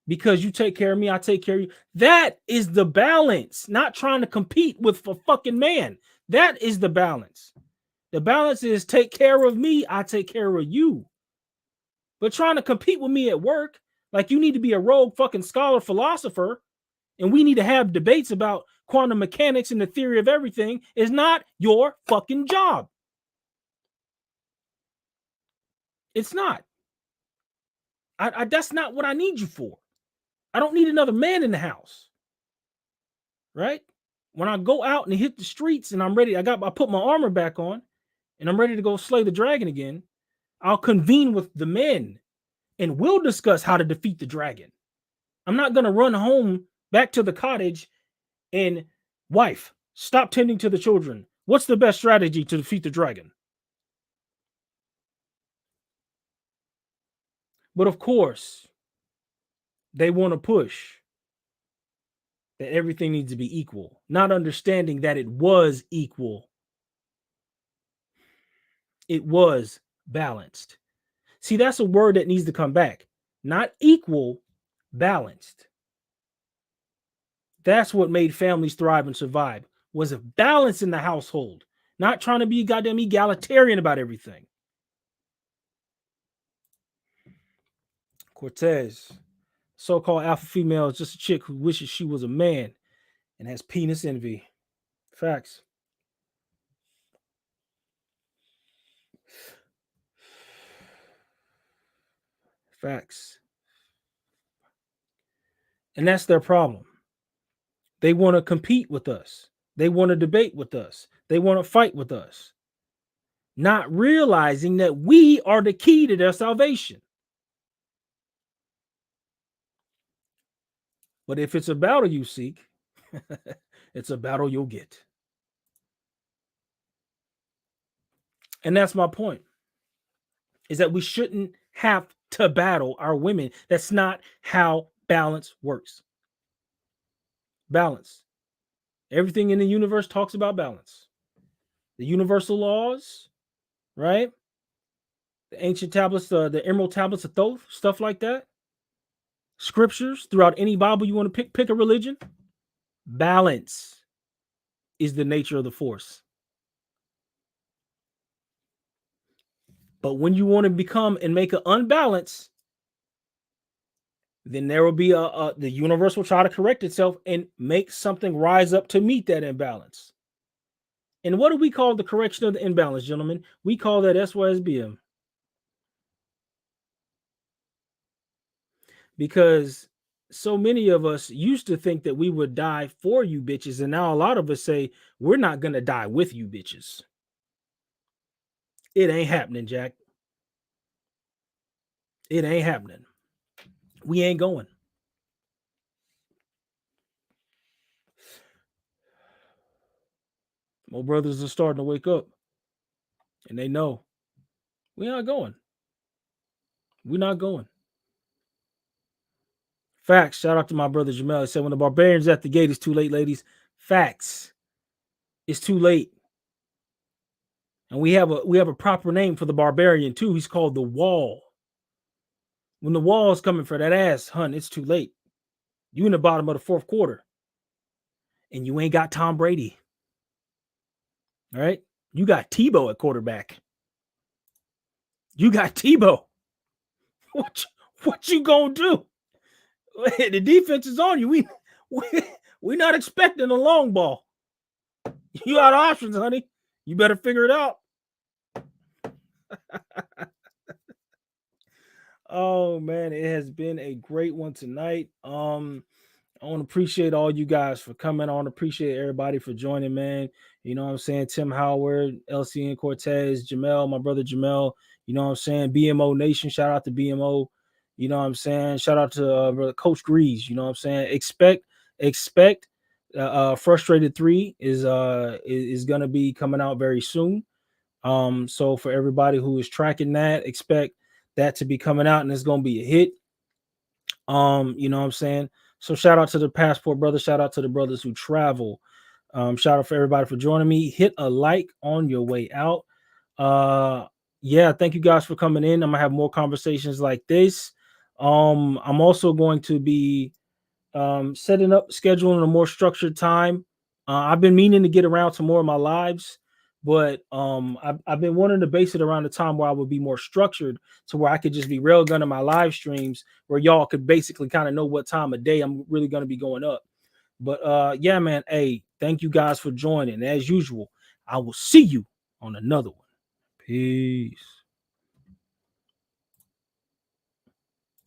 because you take care of me. I take care of you. That is the balance. Not trying to compete with a fucking man. That is the balance. The balance is take care of me. I take care of you. But trying to compete with me at work, like you need to be a rogue fucking scholar philosopher, and we need to have debates about quantum mechanics and the theory of everything, is not your fucking job. It's not. That's not what I need you for. I don't need another man in the house, right? When I go out and hit the streets and I'm ready, I put my armor back on and I'm ready to go slay the dragon again. I'll convene with the men and we'll discuss how to defeat the dragon. I'm not going to run home back to the cottage and, wife, stop tending to the children. What's the best strategy to defeat the dragon? But of course, they want to push that everything needs to be equal, not understanding that it was equal. It was balanced. See, that's a word that needs to come back. Not equal, balanced. That's what made families thrive and survive, was a balance in the household, not trying to be goddamn egalitarian about everything. Cortez, so-called alpha female, is just a chick who wishes she was a man and has penis envy. Facts. Facts. And that's their problem. They want to compete with us. They want to debate with us. They want to fight with us, not realizing that we are the key to their salvation. But if it's a battle you seek, it's a battle you'll get. And that's my point, is that we shouldn't have to battle our women. That's not how balance works. Balance. Everything in the universe talks about balance. The universal laws, right? The ancient tablets, the emerald tablets of Thoth, stuff like that. Scriptures throughout any Bible you want to pick a religion. Balance is the nature of the force. But when you want to become and make an unbalance, then there will be the universe will try to correct itself and make something rise up to meet that imbalance. And what do we call the correction of the imbalance, gentlemen? We call that SYSBM. Because so many of us used to think that we would die for you bitches, and now a lot of us say we're not gonna die with you bitches. It ain't happening, Jack. It ain't happening. We ain't going. My brothers are starting to wake up, and they know we're not going. We're not going. Facts. Shout out to my brother Jamel. He said, when the barbarian's at the gate, it's too late, ladies. Facts. It's too late. And we have a proper name for the barbarian too. He's called the wall. When the wall is coming for that ass, hun, it's too late. You in the bottom of the fourth quarter, and you ain't got Tom Brady. All right, you got Tebow at quarterback. You got Tebow. What you gonna do? The defense is on you. We not expecting a long ball. You got options, honey. You better figure it out. Oh man, it has been a great one tonight. I want to appreciate all you guys for coming. I want to appreciate everybody for joining, man. You know what I'm saying? Tim Howard, LCN Cortez, Jamel, my brother Jamel. You know what I'm saying? BMO Nation, shout out to BMO. You know what I'm saying? Shout out to brother Coach Grease. You know what I'm saying? Expect. Frustrated 3 is gonna be coming out very soon. So for everybody who is tracking that, expect that to be coming out, and it's gonna be a hit. You know what I'm saying? So shout out to the Passport brothers, shout out to the brothers who travel. Shout out for everybody for joining me. Hit a like on your way out. Yeah, thank you guys for coming in. I'm gonna have more conversations like this. I'm also going to be setting up, scheduling a more structured time. I've been meaning to get around to more of my lives, but I've been wanting to base it around the time where I would be more structured, to where I could just be rail gunning my live streams, where y'all could basically kind of know what time of day I'm really going to be going up. But yeah, man, hey, thank you guys for joining. As usual, I will see you on another one. Peace.